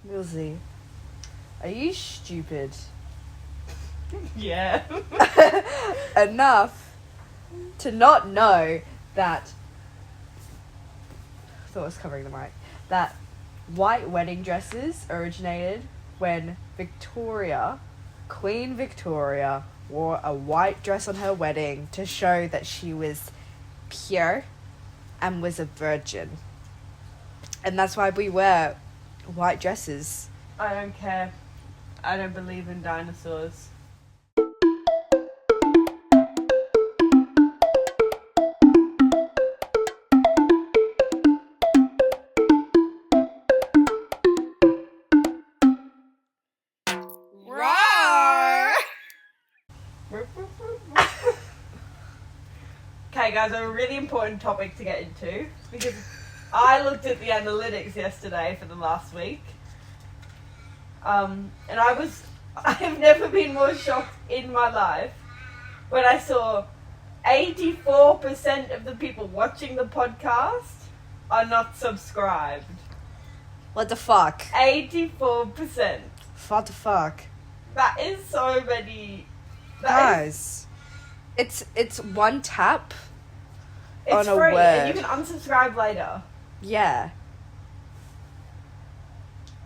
Milzi, are you stupid Yeah. enough to not know that... I thought I was covering the mic. That white wedding dresses originated when Queen Victoria, wore a white dress on her wedding to show that she was pure and was a virgin. And that's why we wear white dresses. I don't care. I don't believe in dinosaurs. Okay, guys, I have a really important topic to get into because I looked at the analytics yesterday for the last week, and I've never been more shocked in my life when I saw 84% of the people watching the podcast are not subscribed. What the fuck? 84%. What the fuck? That is so many. Guys, it's one tap It's on a free, word. and you can unsubscribe later. Yeah.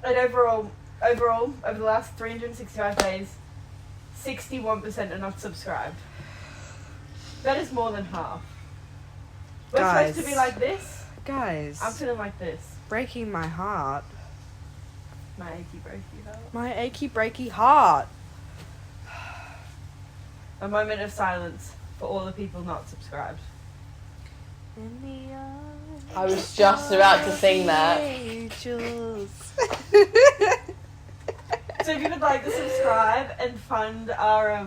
And overall, over the last 365 days, 61% are not subscribed. That is more than half. We're supposed to be like this. Guys. I'm feeling like this. Breaking my heart. My achy breaky heart. My achy breaky heart. A moment of silence for all the people not subscribed. I was just about to sing that. Angels. So if you would like to subscribe and fund our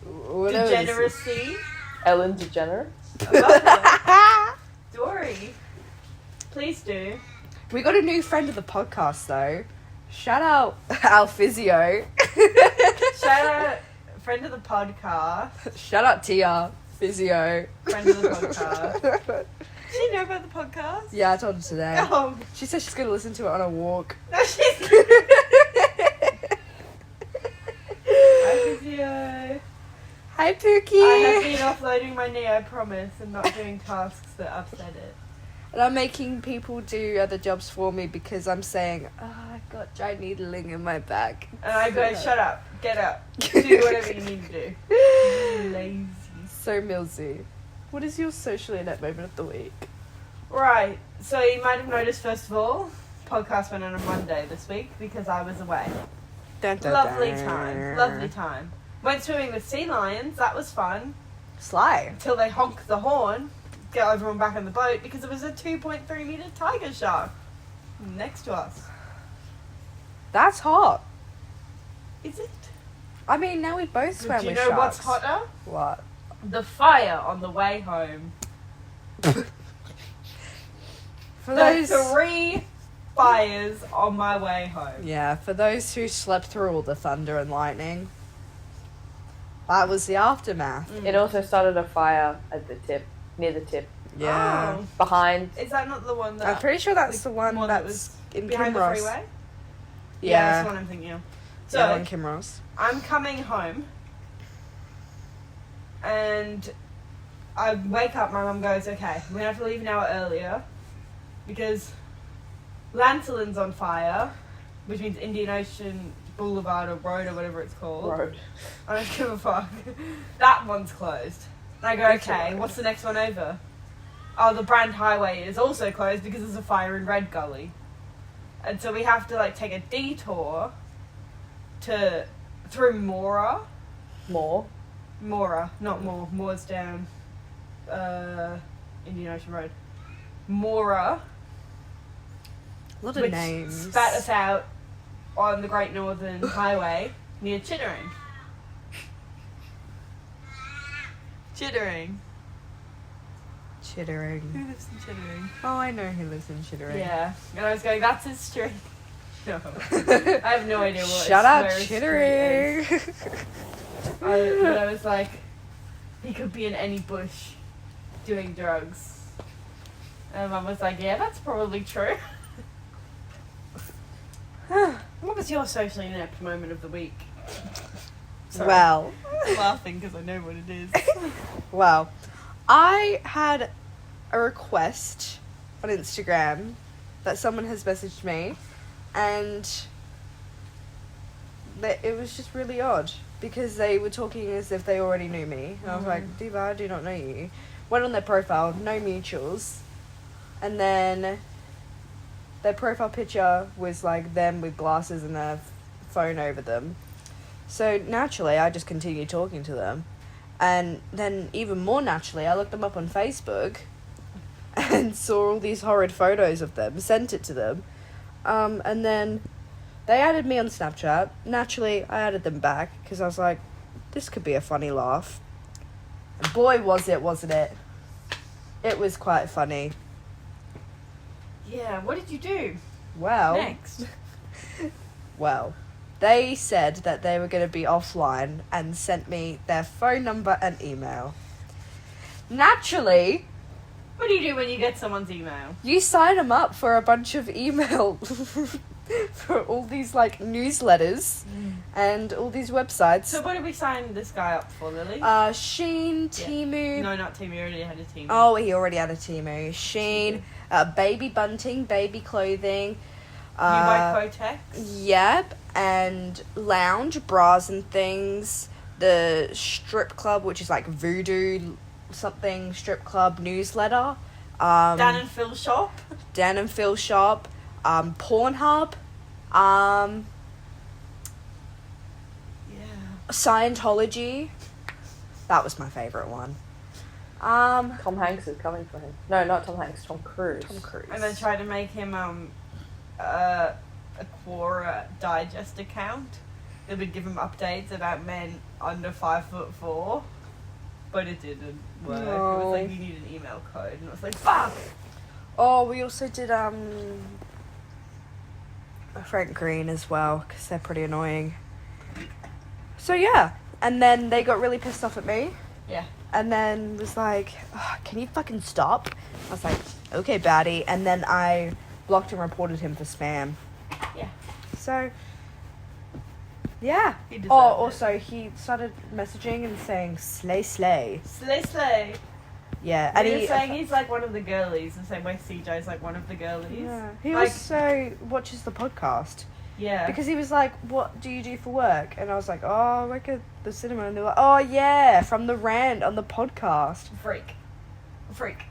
Whatever this is. degeneracy, Ellen DeGeneres. Dory, please do. We got a new friend of the podcast though. Shout out our physio. Shout out friend of the podcast. Shout out Tia, physio. Friend of the podcast. Does she know about the podcast? Yeah, I told her today. Oh, She said she's gonna listen to it on a walk. no, she's. Hi, physio. Hi, Pookie. I have been offloading my knee, I promise, and not doing tasks that upset it. And I'm making people do other jobs for me because I'm saying, I've got dry needling in my back. And I go, shut up, get up, do whatever you need to do. You lazy. So, Milzi, what is your socially inept moment of the week? Right, so you might have noticed, first of all, podcast went on a Monday this week because I was away. Dun, dun, Lovely dun. time, lovely time. Went swimming with sea lions, that was fun. Sly. Until they honked the horn, get everyone back on the boat because it was a 2.3 metre tiger shark next to us. That's hot. Is it? I mean, now we both swam Do you with know what's sharks. hotter? What? The fire on the way home. For The those... 3 fires on my way home. Yeah, for those who slept through all the thunder and lightning, that was the aftermath. Mm. It also started a fire at the tip, near the tip, Yeah. Oh. behind. Is that not the one that... I'm pretty sure that's the one that that's was in behind the Kinross. freeway? Yeah. That's the one I'm thinking of. So, Yeah, on Kinross. I'm coming home and I wake up, my mum goes, okay, we're going to have to leave an hour earlier because Lancelyn's on fire, which means Indian Ocean Boulevard or Road or whatever it's called. Road. I don't give a fuck. That one's closed. And I go, It's okay, alright. what's the next one over? Oh, the Brand Highway is also closed because there's a fire in Red Gully. And so we have to, take a detour through Mora. Mora, not Moore. Moore's down Indian Ocean Road. Mora, A lot of which names. spat us out on the Great Northern Highway near Chittering. Chittering. Who Chittering. lives in Chittering? Oh, I know who lives in Chittering. Yeah. And I was going, that's his street. No. I have no idea what Shout out where his street is. Chittering. But I was like, he could be in any bush doing drugs. And Mum was like, yeah, that's probably true. was your socially inept moment of the week? Sorry. Well, I'm laughing because I know what it is. well, I had a request on Instagram that someone has messaged me, and it was just really odd because they were talking as if they already knew me. And I was like, Diva, I do not know you. Went on their profile, no mutuals, and then their profile picture was like them with glasses and their phone over them. So naturally, I just continued talking to them. And then even more naturally, I looked them up on Facebook and saw all these horrid photos of them, sent it to them. And then they added me on Snapchat. Naturally, I added them back because I was like, this could be a funny laugh. And boy, was it, wasn't it? It was quite funny. Yeah, what did you do Well, next? well, they said that they were going to be offline and sent me their phone number and email. Naturally, What do you do when you get someone's email? you sign them up for a bunch of email for all these like newsletters and all these websites. So what did we sign this guy up for, Lily? Sheen, Temu. No, not Team. You already had a team. Oh, he already had a Temu. Sheen, baby bunting, baby clothing. You buy Kotex? Yep, and lounge, bras and things. The strip club, which is like Voodoo something strip club newsletter. Dan and Phil shop? Dan and Phil shop. Pornhub. Yeah. Scientology. That was my favourite one. Tom Hanks is coming for him. No, not Tom Hanks. Tom Cruise. Tom Cruise. And then try to make him a Quora Digest account that would give him updates about men under 5'4", but it didn't work. It was like you need an email code, and it was like fuck. Oh, we also did Frank Green as well because they're pretty annoying. So yeah, and then they got really pissed off at me. Yeah. And then was like, "Ugh, can you fucking stop?" I was like, okay, baddie. And then I blocked and reported him for spam. Yeah. So, yeah. He deserved Oh, it. also, he started messaging and saying, slay, slay. Slay slay. Yeah. And And he's saying he's like one of the girlies, the same way Ceejay's like one of the girlies. yeah. He Like- also watches the podcast. Yeah. Because he was like, what do you do for work? And I was like, oh, I work at the cinema. And they were like, oh, yeah, from the rant on the podcast. Freak.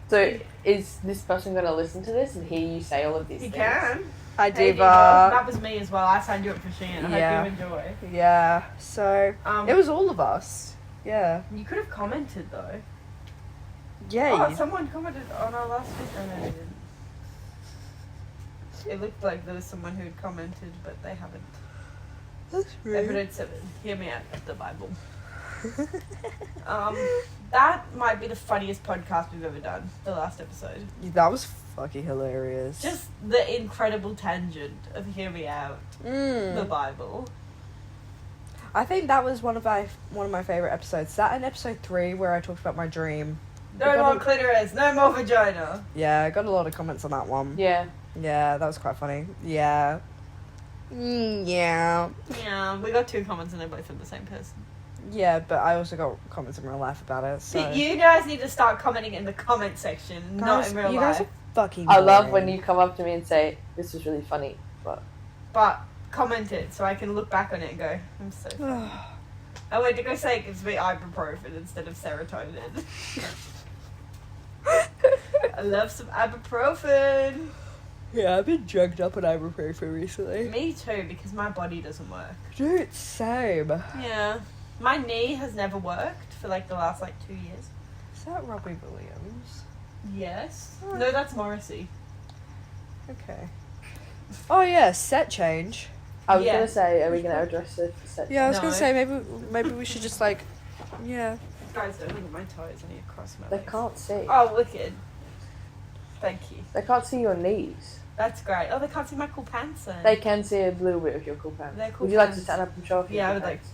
So, is this person going to listen to this and hear you say all of these He things? can. Hi, Hey, Diva. That was me as well. I signed you up for Shein. I Yeah. hope you enjoy. Yeah, so it was all of us. Yeah. You could have commented though. Yeah. Oh, someone commented on our last video. No, they didn't. It looked like there was someone who had commented, but they haven't. That's Ep8 7. Hear me out. The Bible. That might be the funniest podcast we've ever done. The last episode. That was fucking hilarious. Just the incredible tangent of Hear Me Out. The Bible. I think that was one of my favorite episodes. That and episode 3 where I talked about my dream. No We got more clitoris. No more vagina. Yeah, I got a lot of comments on that one. Yeah. Yeah, that was quite funny. Yeah. Yeah. Yeah, we got 2 comments and they're both from the same person. Yeah, but I also got comments in real life about it. So You guys need to start commenting in the comment section, not Guys, in real you life. guys are fucking I love when boring. you come up to me and say, this was really funny. But comment it so I can look back on it and go, I'm so funny. I went to go say it gives me ibuprofen instead of serotonin. I love some ibuprofen. Yeah, I've been drugged up on ibuprofen recently. Me too, because my body doesn't work. Dude, same. Yeah. My knee has never worked for like the last 2 years. Is that Robbie Williams? Yes. No, that's Morrissey. Okay. Oh yeah, set change. I was Yeah. going to say, are we going to address this? Yeah, I was No. gonna say maybe we should just like, yeah. Guys, don't look at my toes. I need to cross my They legs. can't see. Oh, wicked. Thank you. They can't see your knees. That's great. Oh, they can't see my cool pants then. They can see a little bit of your cool pants. They're cool Would you like to pants. stand up and show off your Yeah, I cool would like pants?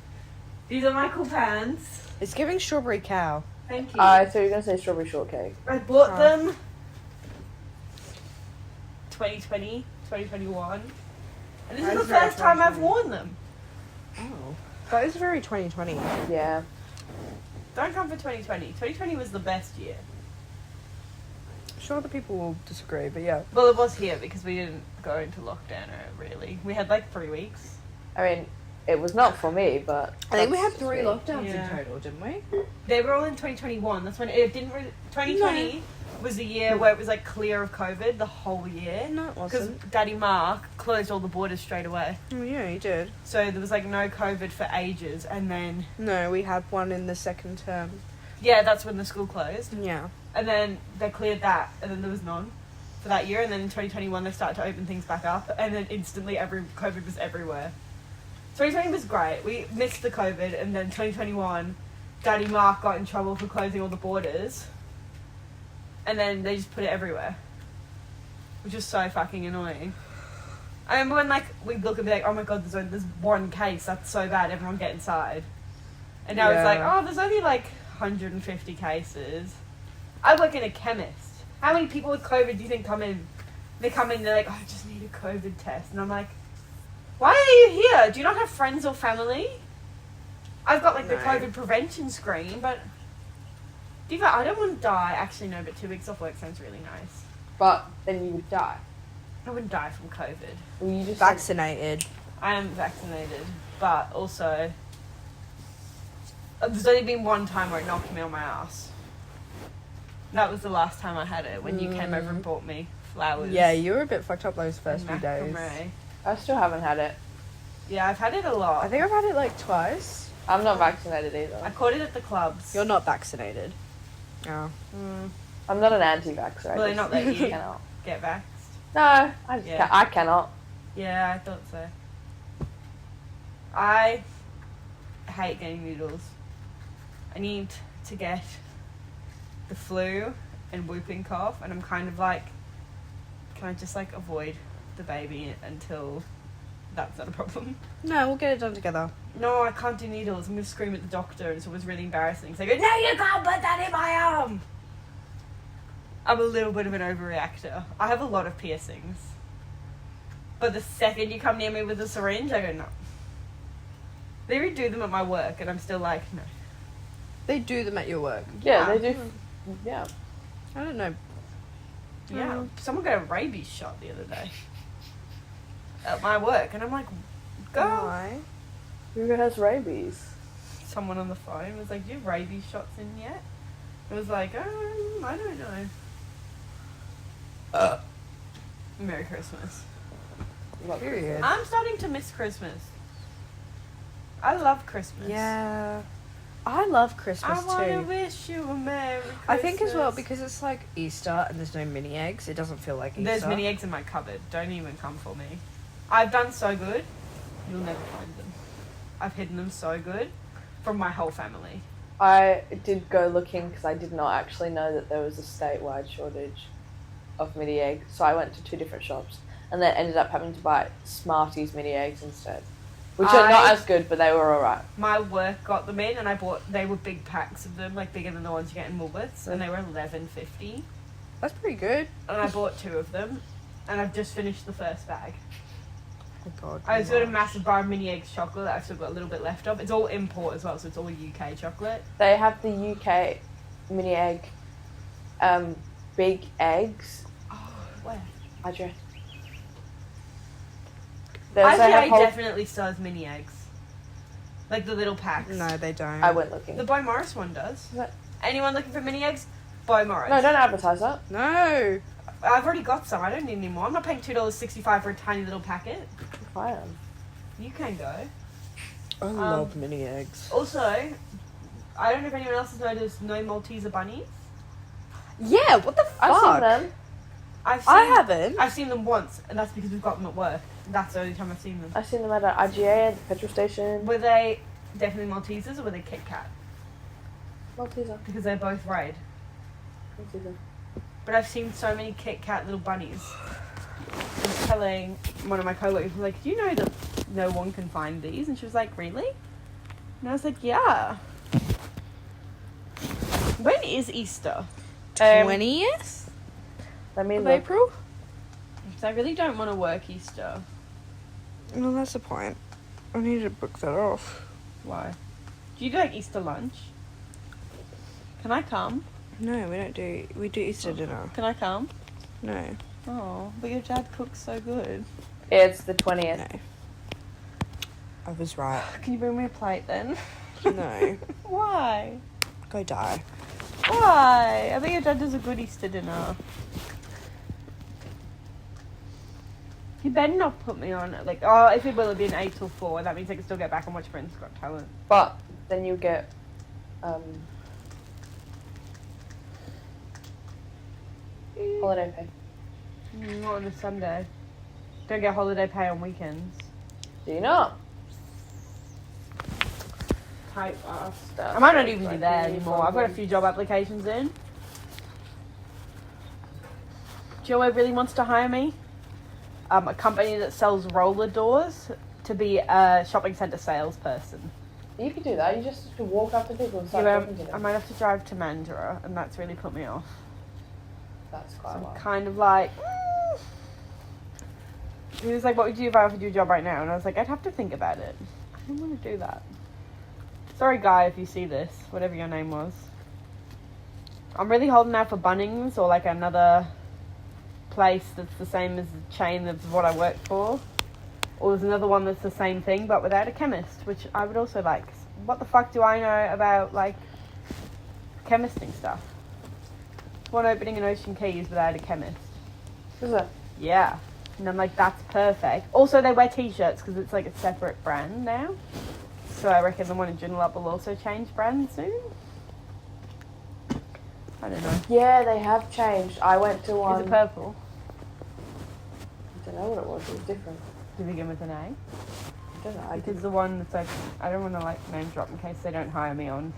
These are my cool pants. It's giving strawberry cow. Thank you. I thought you were going to say strawberry shortcake. I bought Oh. them 2020, 2021. And this That is is the very first time I've 2020. worn them. Oh. That is very 2020. Yeah. Don't come for 2020. 2020 was the best year. Sure, other people will disagree, but yeah. Well, it was here because we didn't go into lockdown, really. We had like 3 weeks. I mean, it was not for me, but I think we had that's 3 me. lockdowns Yeah. in total, didn't we? They were all in 2021. That's when it didn't. 2020 was the year where it was like clear of COVID the whole year. No, it Because wasn't. Daddy Mark closed all the borders straight away. Oh, yeah, you did. So there was like no COVID for ages, and then No, we had one in the second term. yeah, that's when the school closed. Yeah. And then they cleared that, and then there was none for that year. And then in 2021 they started to open things back up, and then instantly COVID was everywhere. 2020 was great. We missed the COVID, and then 2021, Daddy Mark got in trouble for closing all the borders, and then they just put it everywhere, which is so fucking annoying. I remember when like we'd look and be like, oh my god, there's one case, that's so bad, everyone get inside. And now it's like, Yeah. oh, there's only like 150 cases. I work in a chemist. How many people with COVID do you think come in? They come in, they're like, oh, I just need a COVID test. And I'm like, why are you here? Do you not have friends or family? I've got like the No. COVID prevention screen, but Diva, I don't want to die. Actually, no, but 2 weeks off work sounds really nice. But then you would die. I wouldn't die from COVID. Well, you just Vaccinated. I am vaccinated, but also there's only been one time where it knocked me on my ass. That was the last time I had it, when you came over and bought me flowers. Yeah, you were a bit fucked up those first few and days. macrame. I still haven't had it. Yeah, I've had it a lot. I think I've had it like twice. I'm not vaccinated either. I caught it at the clubs. You're not vaccinated. Oh. I'm not an anti-vaxxer. Well, they're not letting you cannot. get vaxxed. No, I just Yeah. I cannot. Yeah, I thought so. I hate getting needles. I need to get the flu and whooping cough, and I'm kind of like, can I just like avoid the baby until that's not a problem? No, we'll get it done together. No, I can't do needles. I'm going to scream at the doctor, and it's always really embarrassing. So I go, no, you can't put that in my arm! I'm a little bit of an overreactor. I have a lot of piercings. But the second you come near me with a syringe, I go, no. They redo them at my work, and I'm still like, no. They do them at your work. Yeah, Yeah. they do. Yeah. I don't know. Yeah. Someone got a rabies shot the other day. At my work, and I'm like, go. Why? Who has rabies? Someone on the phone was like, do you have rabies shots in yet? I was like, I don't know. Merry Christmas. Period. I'm starting to miss Christmas. I love Christmas. Yeah. I love Christmas I want to too. wish you a Merry Christmas. I think as well, because it's like Easter and there's no mini eggs, it doesn't feel like Easter. There's mini eggs in my cupboard. Don't even come for me. I've done so good. You'll never find them. I've hidden them so good from my whole family. I did go looking because I did not actually know that there was a statewide shortage of mini eggs. So I went to 2 different shops and then ended up having to buy Smarties mini eggs instead, which are not as good, but they were alright. My work got them in, and they were big packs of them, like bigger than the ones you get in Woolworths, and they were $11.50. That's pretty good. And I bought 2 of them, and I've just finished the first bag. Oh god. I've got a massive bar of mini eggs chocolate that I've still got a little bit left of. It's all import as well, so it's all UK chocolate. They have the UK mini egg, big eggs. Oh, where? Address. IGA definitely still has mini eggs. Like the little packs. No, they don't. I went looking. The Boy Morris one does. What? Anyone looking for mini eggs? Boy Morris. No, don't advertise that. No. I've already got some. I don't need any more. I'm not paying $2.65 for a tiny little packet. Fine. You can go. I love mini eggs. Also, I don't know if anyone else has noticed no Malteser bunnies. Yeah, what the fuck? I've seen them. I haven't. I've seen them once, and that's because we've got them at work. That's the only time I've seen them. I've seen them at IGA at the petrol station. Were they definitely Maltesers or were they Kit Kat? Malteser. Because they're both red. Malteser. But I've seen so many Kit Kat little bunnies. I was telling one of my co-workers, like, do you know that no one can find these? And she was like, really? And I was like, yeah. When is Easter? 20th Let me of look. April? Because I really don't want to work Easter. Well, that's the point. I need to book that off. Why? Do you do like Easter lunch? Can I come? No, we don't do. We do Easter dinner. Can I come? No. Oh, but your dad cooks so good. Yeah, it's the 20th. No. I was right. Can you bring me a plate then? No. Why? Go die. Why? I think your dad does a good Easter dinner. You better not put me on it. Like, oh, if it will be an 8 till 4, that means I can still get back and watch Britain's Got Talent. But then you get holiday pay. Not on a Sunday. Don't get holiday pay on weekends. Do you not? Type Stuff I might not like even be that. there anymore. I've got a few job applications in. Do you know what really wants to hire me? A company that sells roller doors to be a shopping centre salesperson. You could do that. You just have to walk up to people and start Yeah, talking to I them. might have to drive to Mandurah, and that's really put me off. That's So quite a I'm lot. kind of like... He was like, what would you do if I offered you a job right now? And I was like, I'd have to think about it. I don't want to do that. Sorry, guy, if you see this, whatever your name was. I'm really holding out for Bunnings or like another place that's the same as the chain of what I work for. Or there's another one that's the same thing but without a chemist, which I would also like. What the fuck do I know about like chemisting stuff? One opening in Ocean Keys without a chemist. Is it? Yeah. And I'm like, that's perfect. Also, they wear t-shirts because it's like a separate brand now. So I reckon the one in Joondalup will also change brand soon. I don't know. Yeah, they have changed. I went to one. Is it purple? I don't know what it was. It was different. Did we begin with an A? I don't know. I Because did. the one that's like, I don't want to like name drop in case they don't hire me on.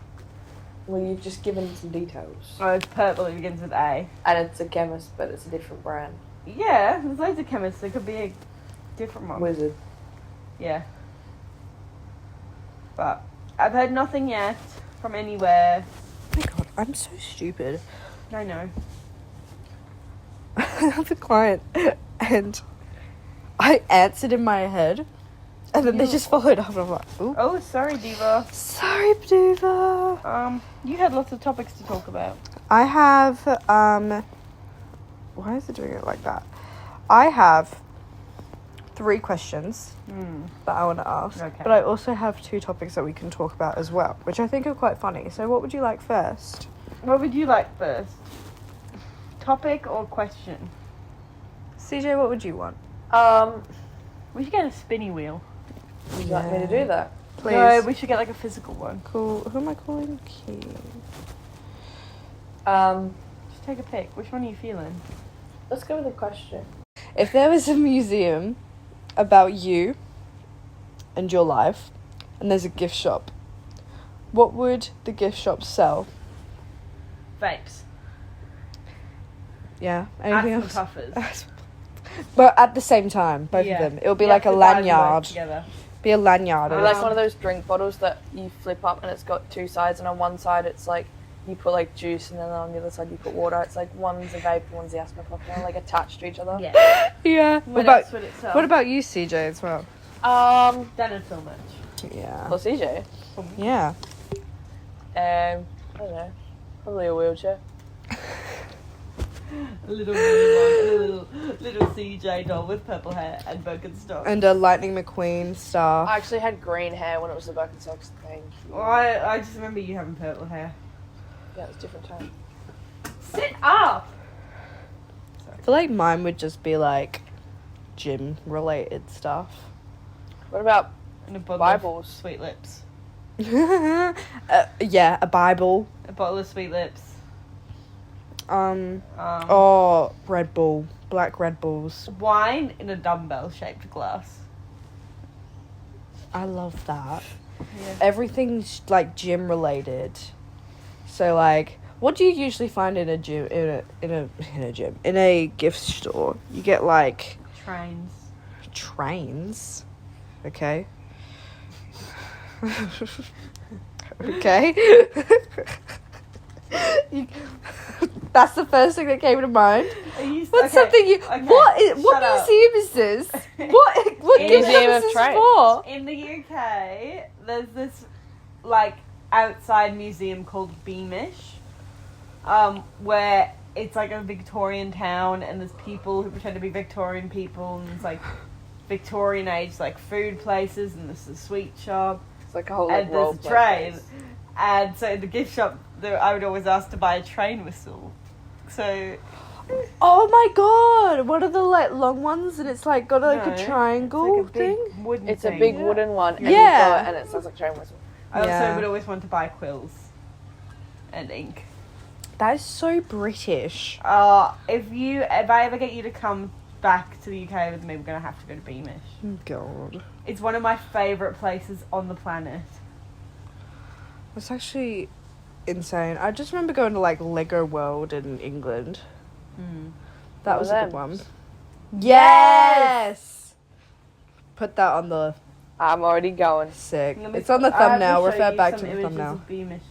Well, you've just given some details. Oh, it's purple. It begins with A. And it's a chemist, but it's a different brand. Yeah, there's loads of chemists. There could be a different one. Wizard. Yeah. But I've heard nothing yet from anywhere. Oh my god, I'm so stupid. I know. I have a client and I answered in my head and then they just followed up and I'm like, ooh. Oh, sorry, Diva. Sorry, Bduva. You had lots of topics to talk about. I have, why is it doing it like that? I have 3 questions that I want to ask. Okay. But I also have 2 topics that we can talk about as well, which I think are quite funny. So what would you like first? What would you like first? Topic or question? CJ, what would you want? We should get a spinny wheel. Would you like me to do that? Please. No, we should get like a physical one. Cool. Who am I calling? Key. Just take a pick. Which one are you feeling? Let's go with the question. If there was a museum about you and your life, and there's a gift shop, what would the gift shop sell? Vapes. Yeah. Anything Ass and else? puffers. But at the same time, both Yeah. of them. It'll be You like a have to buy them both lanyard. together. Be a lanyard. Or like one of those drink bottles that you flip up and it's got 2 sides, and on one side it's like you put like juice, and then on the other side you put water. It's like one's a vape, one's the asthma puff, and they're like attached to each other. Yeah. Yeah. What else would it sell? What about you, CJ, as well? Don't feel much. Yeah. Well, CJ. Yeah. I don't know. Probably a wheelchair. A little mini one, a little Ceejay doll with purple hair and Birkenstock. And a Lightning McQueen star. I actually had green hair when it was the Birkenstocks thing. Well, I just remember you having purple hair. Yeah, it was a different time. Sit up! I feel like mine would just be like gym related stuff. What about And a bottle Bibles? of Sweet Lips. Yeah, a Bible. A bottle of Sweet Lips. Red Bull. Black Red Bulls. Wine in a dumbbell-shaped glass. I love that. Yeah. Everything's like gym related. So like, what do you usually find in a gym? In a gift store, you get like Trains. trains. Okay. Okay. You- That's the first thing that came to mind. What's okay, something you? okay, What shut up. museum is this? What In museum Museum is of this Trains. for? In the UK, there's this like outside museum called Beamish, where it's like a Victorian town, and there's people who pretend to be Victorian people, and it's like Victorian age like food places, and there's a sweet shop, It's like a whole and like, role there's a play train. place. And so in the gift shop, I would always ask to buy a train whistle. So Oh my god! What are the like long ones? And it's like got like No, a triangle it's like a big thing. wooden It's a thing. big wooden one, and, Yeah. you go, and it sounds like train whistle. I also Yeah. would always want to buy quills and ink. That is so British. If I ever get you to come back to the UK with me, we're gonna have to go to Beamish. God, It's one of my favourite places on the planet. that's actually insane. I just remember going to like Lego World in England. That One was of a good them. one. Yes. Put that on the I'm already going. sick. Let me- It's on the I have thumbnail. show Refer you back some to the images thumbnail. of Beamish.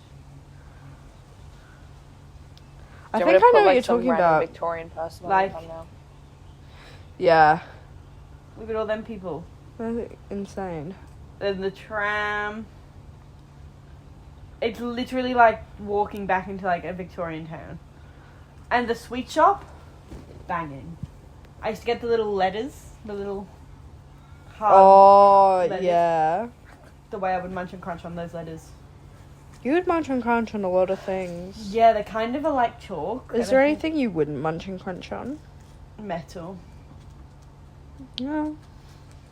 I Do you think I want to know put, what you're some talking random about. Victorian person Like- on now. Yeah. Look at all them people. That's insane. Then the tram. It's literally like walking back into like a Victorian town. And the sweet shop, banging. I used to get the little letters, the little hard, Oh, letters. yeah. the way I would munch and crunch on those letters. You would munch and crunch on a lot of things. Yeah, they kind of are like chalk. Is and there I think anything you wouldn't munch and crunch on? metal? No.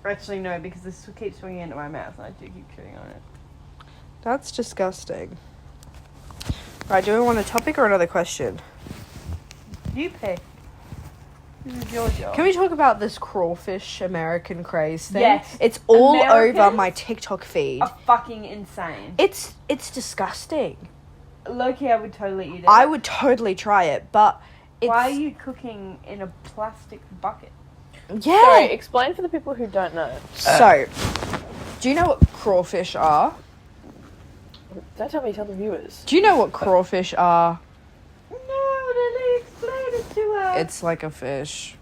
Actually, no, because this keeps swinging into my mouth and I do keep chewing on it. That's disgusting. Right, do we want a topic or another question? You pick. This is your job. Can we talk about this crawfish American craze thing? Yes. It's all Americans over my TikTok feed. Are fucking insane. It's disgusting. Low-key, I would totally eat it. I would totally try it, but it's... Why are you cooking in a plastic bucket? Yeah. Sorry, explain for the people who don't know. So, do you know what crawfish are? Don't tell me, tell the viewers. Do you know what crawfish are? No, Lily, explain it to us. It's like a fish.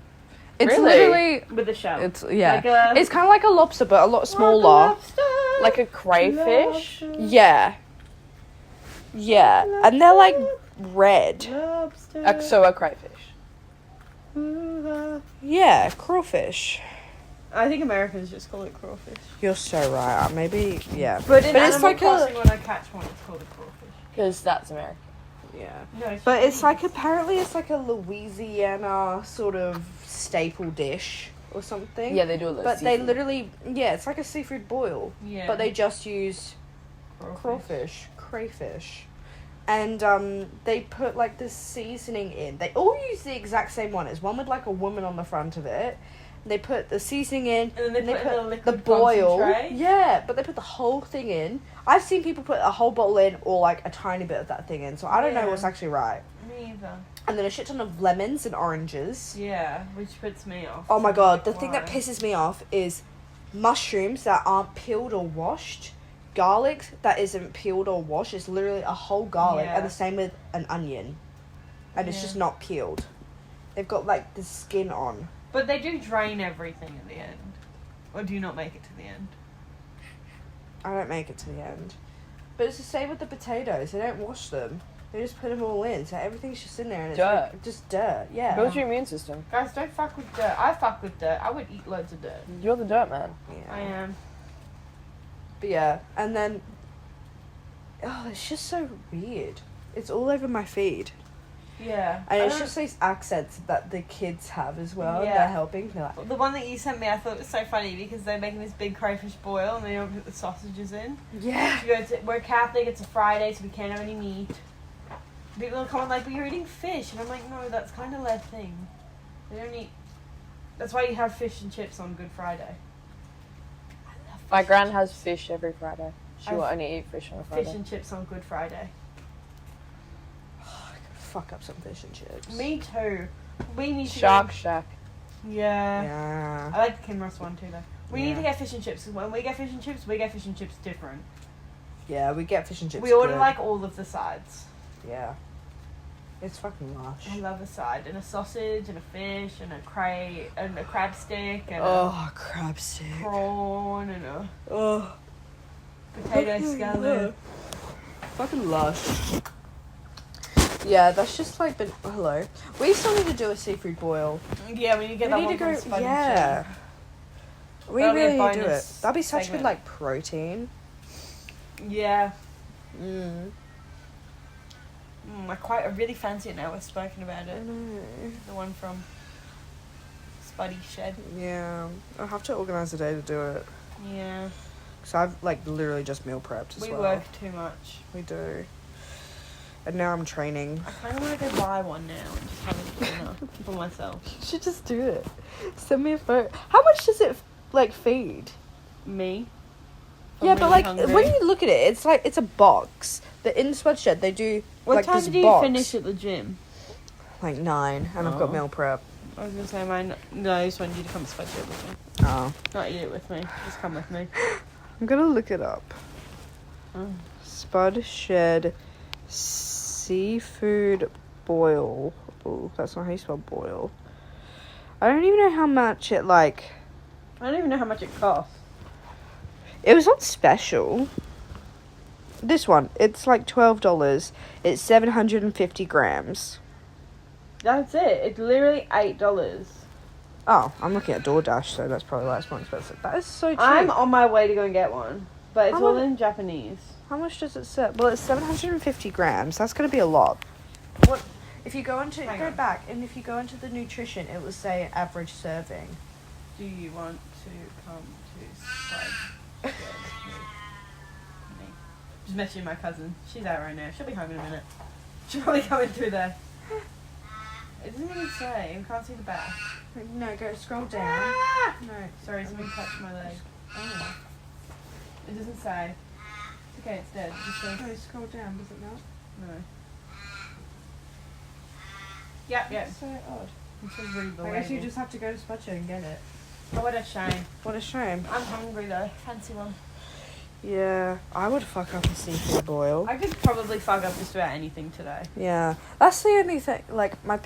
It's Really? literally... with a shell. It's, yeah. Like a- It's kind of like a lobster, but a lot Like a smaller. lobster. Like a crayfish? Lobster. Yeah. Yeah. And they're like red. Lobster. So a crayfish. Yeah, crawfish. I think Americans just call it crawfish. You're so right. Maybe, yeah. But in it's Animal like Crossing, when I catch one, it's called a crawfish. Because that's American. Yeah. No, But it's like, apparently it's like a Louisiana sort of staple dish or something. Yeah, they do a lot of But they seafood. literally, yeah, it's like a seafood boil. yeah. But they just use crayfish. And they put like this seasoning in. They all use the exact same one. It's one with like a woman on the front of it. They put the seasoning in. And then they put in the liquid boil. concentrate. Yeah, but they put the whole thing in. I've seen people put a whole bottle in or like a tiny bit of that thing in. So I don't know Yeah. what's actually right. Me either. And then a shit ton of lemons and oranges. Yeah, which puts me off. Oh my I'm god, like, the thing that why? pisses me off is mushrooms that aren't peeled or washed. Garlic that isn't peeled or washed. It's literally a whole garlic. Yeah. And the same with an onion. And it's Yeah. just not peeled. They've got like the skin on. But they do drain everything at the end. Or do you not make it to the end? I don't make it to the end. But it's the same with the potatoes. They don't wash them. They just put them all in. So everything's just in there. And it's Dirt. like just dirt. Yeah. Build your immune system. Guys, don't fuck with dirt. I fuck with dirt. I would eat loads of dirt. You're the dirt man. Yeah. I am. But yeah. And then... Oh, it's just so weird. It's all over my feed. Yeah. And I it's don't- just these accents that the kids have as well. Yeah. They're helping. They're like, The one that you sent me, I thought was so funny because they're making this big crayfish boil and they don't put the sausages in. yeah. She goes, we're Catholic, it's a Friday, so we can't have any meat. People are coming like, but you're eating fish. And I'm like, no, that's kind of their thing. They don't eat... That's why you have fish and chips on Good Friday. I love My fish gran and has chips. fish every Friday. She will only eat fish on a Fish Friday. and chips on Good Friday. I could fuck up some fish and chips. Me too. We need to Shark go... Shack. Yeah. Yeah. I like the Kinross one too though. We need Yeah. to get fish and chips. When we get fish and chips, we get fish and chips different. Yeah, we get fish and chips. We order good. like all of the sides. Yeah. It's fucking lush. I love a side and a sausage and a fish and a crab stick and Oh, crab stick. a prawn and a Oh, potato scallop. fucking lush. Yeah, that's just like been. Hello. We still need to do a seafood boil. Yeah, we need to get that We one need to from go. Spud and Yeah. We That'll be a really need to do it. bonus That'd be such segment. good like protein. Shane. Yeah. I really fancy it now we've spoken about I it. know. The one from Spuddy Shed. Yeah, I'll have to organise a day to do it. Yeah. Because I've like literally just meal prepped as We well. work too much. We do. And now I'm training. I kind of want to go buy one now and just have a dinner for myself. You should just do it. Send me a photo. How much does it like feed? Me? If Yeah, I'm but really like hungry. when you look at it, it's like it's a box. The in Sweat Shed they do What like time this did you box. finish at the gym? Like 9, and I've got Oh. meal prep. I was going to say mine. No, I just wanted you to come Spud Shed with me. Oh, Not eat it with me. Just come with me. I'm gonna look it up. Oh. Spud Shed seafood boil. Oh, that's not how you spell boil. I don't even know how much it like. I don't even know how much it costs. It was on special. This one, it's like $12. It's 750 grams. That's it. It's literally $8. Oh, I'm looking at DoorDash, so that's probably why it's more expensive. That is so cheap. I'm on my way to go and get one, but it's I'm all on- in Japanese. How much does it say? Well, it's 750 grams. That's going to be a lot. What? If you go into Hang go on. back, and if you go into the nutrition, it will say average serving. Do you want to come to Spud Shed with me? Just messaging my cousin. She's out right now. She'll be home in a minute. She'll probably come in through there. It doesn't even say. I can't see the back. No, go scroll down. Ah! No, Sorry, somebody touched my leg. oh. It doesn't say. It's okay, it's dead. It just says No, scroll down. Does it not? no. Yep. That's so odd. It says read the I guess you label. just have to go to Spudcho and get it. Oh, what a shame. What a shame. I'm hungry though. Fancy one. Yeah, I would fuck up a seafood boil. I could probably fuck up just about anything today. Yeah, that's the only thing. Like, my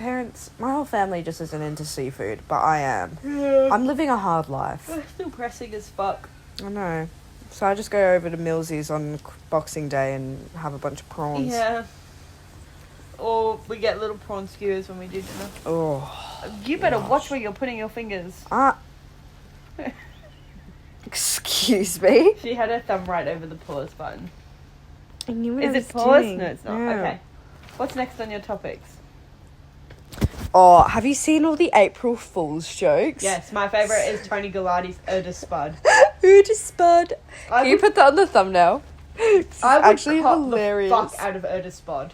whole family just isn't into seafood, but I am. Yeah. I'm living a hard life. Still pressing as fuck. I know. So I just go over to Milzi's on Boxing Day and have a bunch of prawns. Yeah. Or we get little prawn skewers when we do dinner. Oh. You better Gosh. watch where you're putting your fingers. Excuse me? She had her thumb right over the pause button. I knew what Is I it was pause? doing. No, it's not. Yeah. Okay. What's next on your topics? Oh, have you seen all the April Fool's jokes? Yes, my favourite is Tony Gallardi's Oda Spud. Who just spud? I Can you would, put that on the thumbnail? It's I would actually cut hilarious. the fuck out of Oda Spud.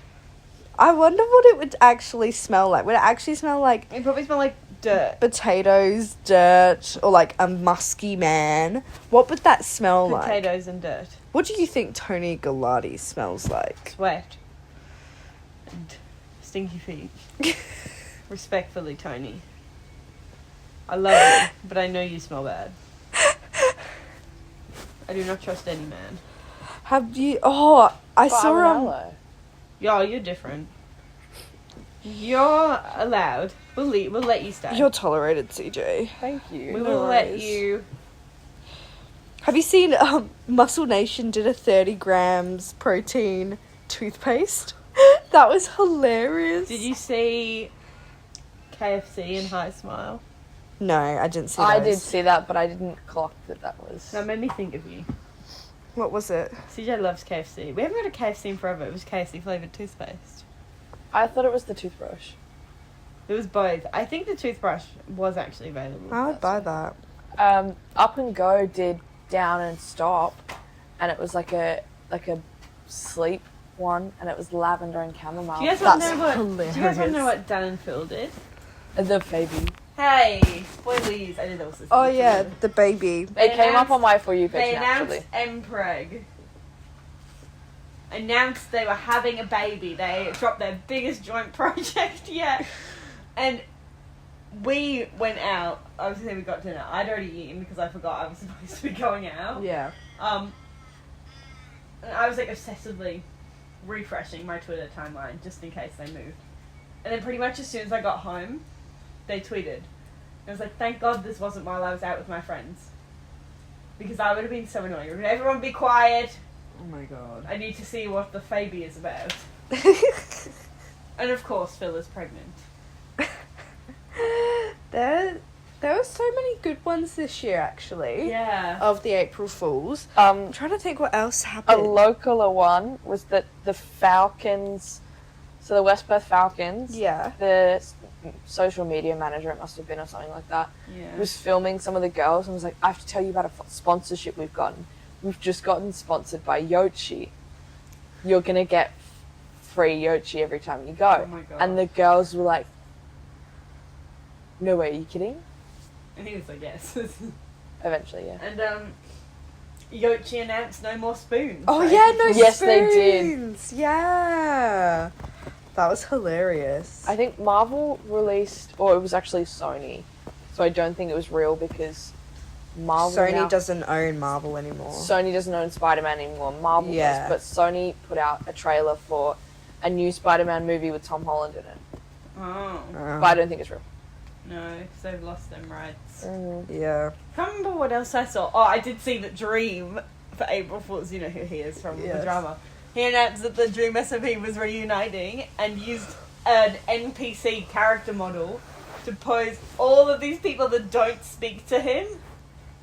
I wonder what it would actually smell like. Would it actually smell like It probably smells like dirt. potatoes, dirt, or like a musky man? What would that smell like? Potatoes and dirt. What do you think Tony Gallardi smells like? Sweat. And stinky feet. Respectfully, Tony. I love you, but I know you smell bad. I do not trust any man. Have you? Oh, I But saw I'm an him. aloe. Yo, you're different. You're allowed. We'll let you stay. You're tolerated, CJ. Thank you. We No will let worries. you. Have you seen Muscle Nation did a 30 grams protein toothpaste? That was hilarious. Did you see KFC and High Smile? No, I didn't see I those. did see that, but I didn't clock that was. That made me think of you. What was it? CJ loves KFC. We haven't had a KFC in forever. It was KFC flavoured toothpaste. I thought it was the toothbrush. It was both. I think the toothbrush was actually available. I would buy that. Up and Go did Down and Stop, and it was like a sleep one, and it was lavender and chamomile. Do you guys want That's to know what? Do you guys want to know hilarious. what Dan and Phil did? The Phoebe. Hey, spoilies! I did also. see Oh this yeah, one. the baby. It came up announced- on my For You They page announced actually. Mpreg. Announced they were having a baby. They dropped their biggest joint project yet, and we went out. Obviously, we got dinner. I'd already eaten because I forgot I was supposed to be going out. Yeah. And I was like obsessively refreshing my Twitter timeline just in case they moved. And then pretty much as soon as I got home, they tweeted. I was like, thank God this wasn't while I was out with my friends. Because I would have been so annoying. Would everyone be quiet? Oh my god. I need to see what the Fabi is about. And of course, Phil is pregnant. There were so many good ones this year, actually. Yeah. Of the April Fools. I'm trying to think what else A happened. localer one was that the Falcons, so the West Perth Falcons, Yeah. the social media manager, it must have been, or something like that, Yeah. was filming some of the girls and was like, I have to tell you about a sponsorship we've gotten. We've just gotten sponsored by Yochi. You're going to get free Yochi every time you go. Oh my god. And the girls were like, no way, are you kidding? And he was like, yes. Eventually, yeah. And Yochi announced no more spoons. Oh for yeah, April no Fools. Yes, they did. spoons. Yeah. That was hilarious. I think Marvel released, or it was actually Sony, so I don't think it was real because Marvel Sony now- doesn't own Marvel anymore. Sony doesn't own Spider-Man anymore. Marvel Yeah. does, but Sony put out a trailer for a new Spider-Man movie with Tom Holland in it. Oh. But I don't think it's real. No, because they've lost them rights. Yeah. Can't remember what else I saw. Oh, I did see that Dream for April Fools. You know who he is from the Yes. drama. He announced that the Dream SMP was reuniting and used an NPC character model to pose all of these people that don't speak to him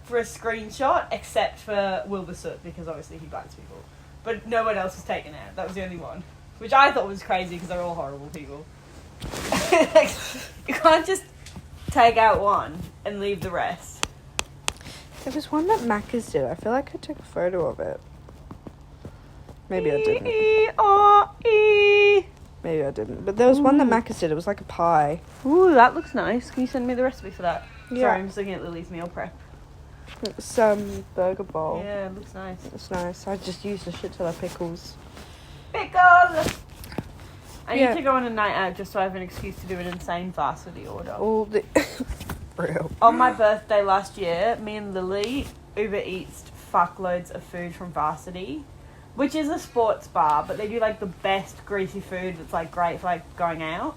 for a screenshot, except for Wilbur Soot, because obviously he bites people. But no one else was taken out. That was the only one. Which I thought was crazy because they're all horrible people. Like, you can't just take out one and leave the rest. There was one that Macca's did. I feel like I took a photo of it. Maybe I didn't. E-E-R-E. Maybe I didn't. But there was one that Macca's did. It was like a pie. Ooh, that looks nice. Can you send me the recipe for that? Yeah. Sorry, I'm just looking at Lily's meal prep. It's burger bowl. Yeah, it looks nice. It's nice. I just used a shit ton of pickles. Pickle! I Yeah. need to go on a night out just so I have an excuse to do an insane varsity order. All the real. On my birthday last year, me and Lily Uber Eats fuckloads of food from Varsity, which is a sports bar, but they do like the best greasy food that's like great for like going out.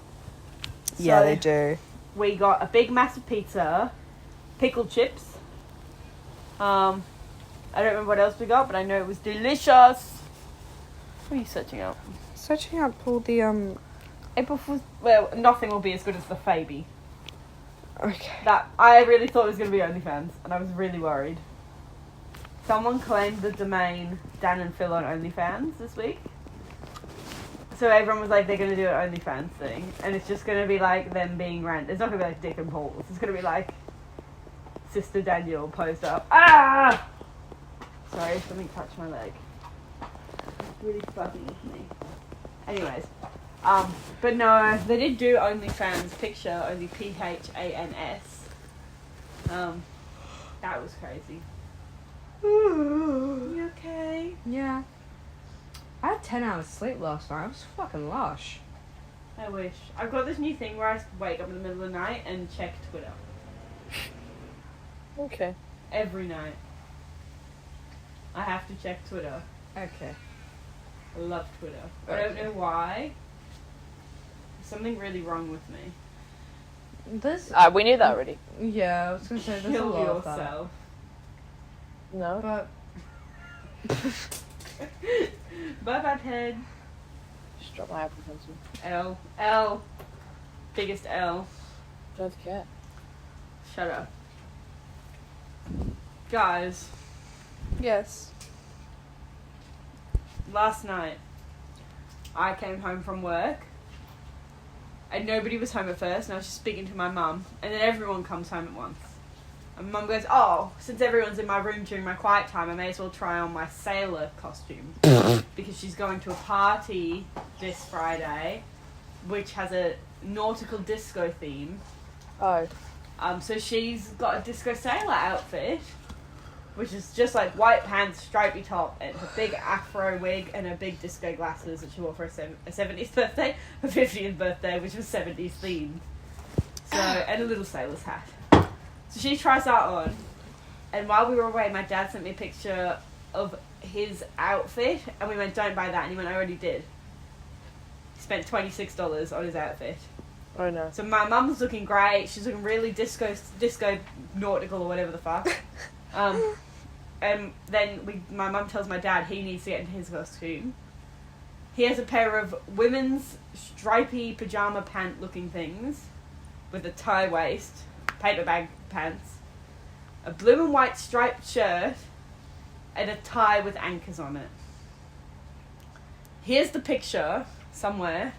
Yeah, So they do. we got a big massive pizza, pickled chips. I don't remember what else we got, but I know it was delicious. What are you searching out? Searching up all the April Fool's. Well, nothing will be as good as the Fabi. Okay. That I really thought it was going to be OnlyFans, and I was really worried. Someone claimed the domain Dan and Phil on OnlyFans this week. So everyone was like, they're going to do an OnlyFans thing, and it's just going to be like them being random. It's not going to be like Dick and Paul. It's going to be like Sister Daniel posed up. Ah! Sorry, something touched my leg. It's really fucking with me. Anyways, but no, they did do OnlyFans picture, only PHANS. That was crazy. You okay? Yeah. I had 10 hours sleep last night. I was fucking lush. I wish. I've got this new thing where I wake up in the middle of the night and check Twitter. Okay. Every night. I have to check Twitter. Okay. I love Twitter. I don't know why. There's something really wrong with me. This. We knew that already. Yeah, I was gonna say there's a Kill lot of that. yourself. No? But Bye bye, Ted. Just drop my Apple Pencil. L. L. Biggest L. Don't care. Shut up. Guys, yes. last night I came home from work and nobody was home at first and I was just speaking to my mum and then everyone comes home at once. And mum goes, oh, since everyone's in my room during my quiet time, I may as well try on my sailor costume because she's going to a party this Friday which has a nautical disco theme. Oh. So she's got a disco sailor outfit, which is just like white pants, stripy top, and a big afro wig, and her big disco glasses that she wore for her 70th birthday, her 50th birthday, which was 70s themed. So, and a little sailor's hat. So she tries that on, and while we were away, my dad sent me a picture of his outfit, and we went, don't buy that, and he went, I already did. He spent $26 on his outfit. Oh no. So my mum's looking great. She's looking really disco nautical or whatever the fuck. And then my mum tells my dad he needs to get into his costume. He has a pair of women's stripy pajama pant looking things with a tie waist, paper bag pants, a blue and white striped shirt, and a tie with anchors on it. Here's the picture somewhere.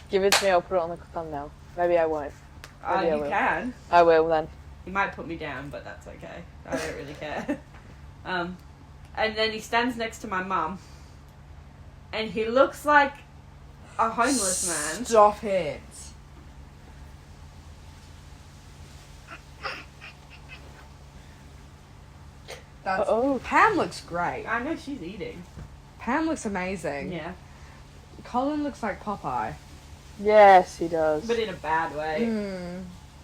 Give it to me, I'll put it on the thumbnail. Maybe I won't. Maybe I You will. can. I will then. He might put me down, but that's okay. I don't really care. And then he stands next to my mum, and he looks like a homeless man. Stop it. That's, Oh. Pam looks great. I know she's eating. Pam looks amazing. Yeah, Colin looks like Popeye. Yes, he does. but in a bad way.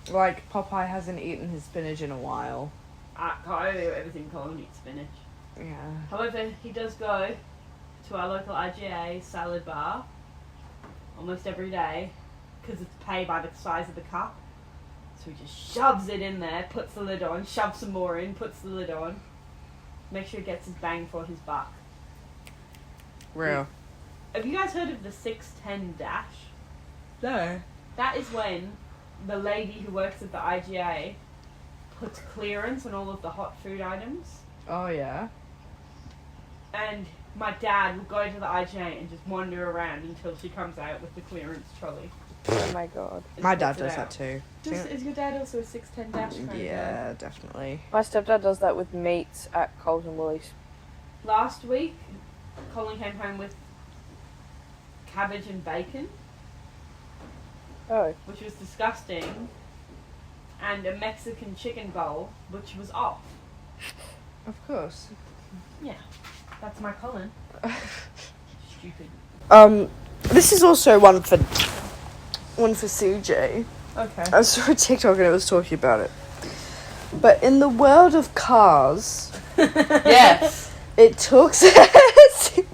Like Popeye hasn't eaten his spinach in a while. I don't ever think Colin eats spinach. Yeah. However, he does go to our local IGA salad bar almost every day because it's paid by the size of the cup. So he just shoves it in there, puts the lid on, shoves some more in, puts the lid on. Make sure he gets his bang for his buck. Real. Have you guys heard of the 610 dash? No. That is when the lady who works at the IGA puts clearance on all of the hot food items. Oh yeah. And my dad will go to the IGA and just wander around until she comes out with the clearance trolley. Oh my god. and My puts dad it does out. that too. Is your dad also a 610 dash kind of guy? Yeah, definitely. My stepdad does that with meats at Coles and Woolies. Last week, Colin came home with cabbage and bacon, Oh. which was disgusting, and a Mexican chicken bowl, which was off. Of course. Yeah, that's my Colin. Stupid. This is also one for Ceejay. Okay. I saw a TikTok and it was talking about it. But in the world of cars, Yes. it talks it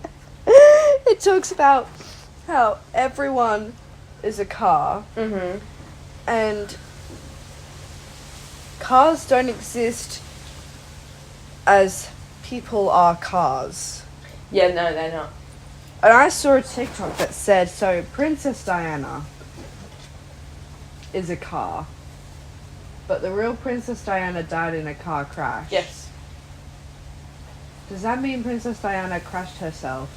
talks about how everyone is a car Mhm. and cars don't exist as people are cars. Yeah, no, they're not. And I saw a TikTok that said, so Princess Diana is a car, but the real Princess Diana died in a car crash. Yes. Does that mean Princess Diana crashed herself?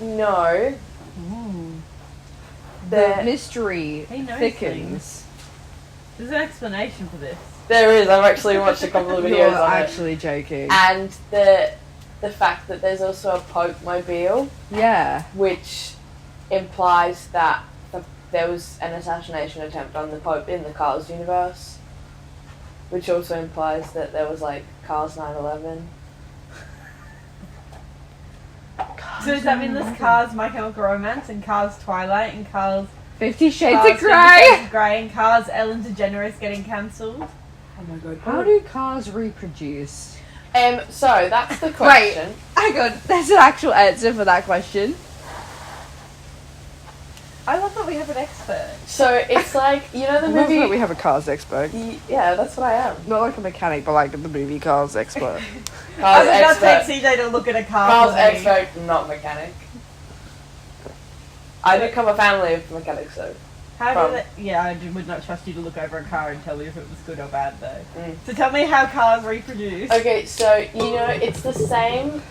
No. The There, mystery He knows thickens. There's an explanation for this. there is. I've actually watched a couple of videos You're on actually joking. it. And the fact that there's also a Pope mobile, Yeah. which implies that there was an assassination attempt on the Pope in the Cars universe, which also implies that there was like Cars 9/11. So does that mean there's Cars My Chemical Romance and Cars Twilight and Cars 50 Shades Cars of 50 Grey. Shades of Grey and Cars Ellen DeGeneres getting cancelled? Oh my god. How do cars reproduce? So that's the question. Hang on, there's an actual answer for that question. I love that we have an expert. So it's like, you know the I love that we movie. have a cars expert. Yeah, that's what I am. Not like a mechanic, but like the movie cars expert. I Cars was about to expert. take CJ to look at a car. Cars for me. expert, not mechanic. I do come a family of mechanics though. How do they, yeah, would not trust you to look over a car and tell me if it was good or bad though. So tell me how cars reproduce. Okay, so you know it's the same.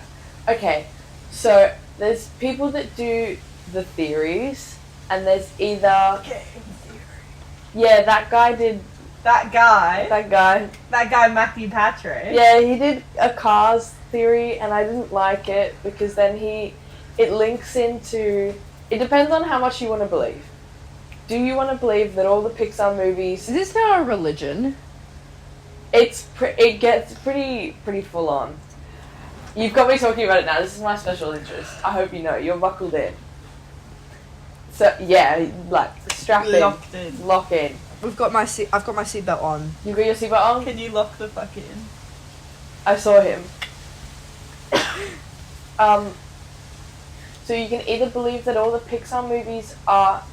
Okay, so there's people that do the theories, and there's either yeah, that guy did That guy that guy. Matthew Patrick. Yeah, he did a Cars theory, and I didn't like it because then it links into. It depends on how much you want to believe. Do you want to believe that all the Pixar movies? Is this now a religion? It gets pretty full on. You've got me talking about it now. This is my special interest. I hope you know. You're buckled in. So yeah, like strap in, Locked in. lock in. I've got my seatbelt on. You got your seatbelt on? Can you lock the fuck in? I saw him. So you can either believe that all the Pixar movies are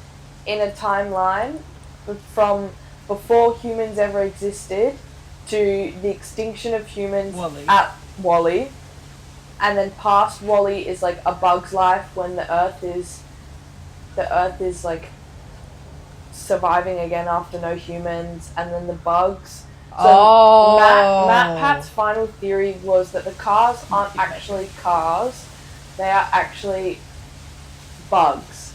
in a timeline from before humans ever existed to the extinction of humans Wall-E. at Wall-E, and then past Wall-E is like a bug's life when the Earth is like surviving again after no humans, and then the bugs. So Matt Pat's final theory was that the cars aren't actually cars; they are actually bugs.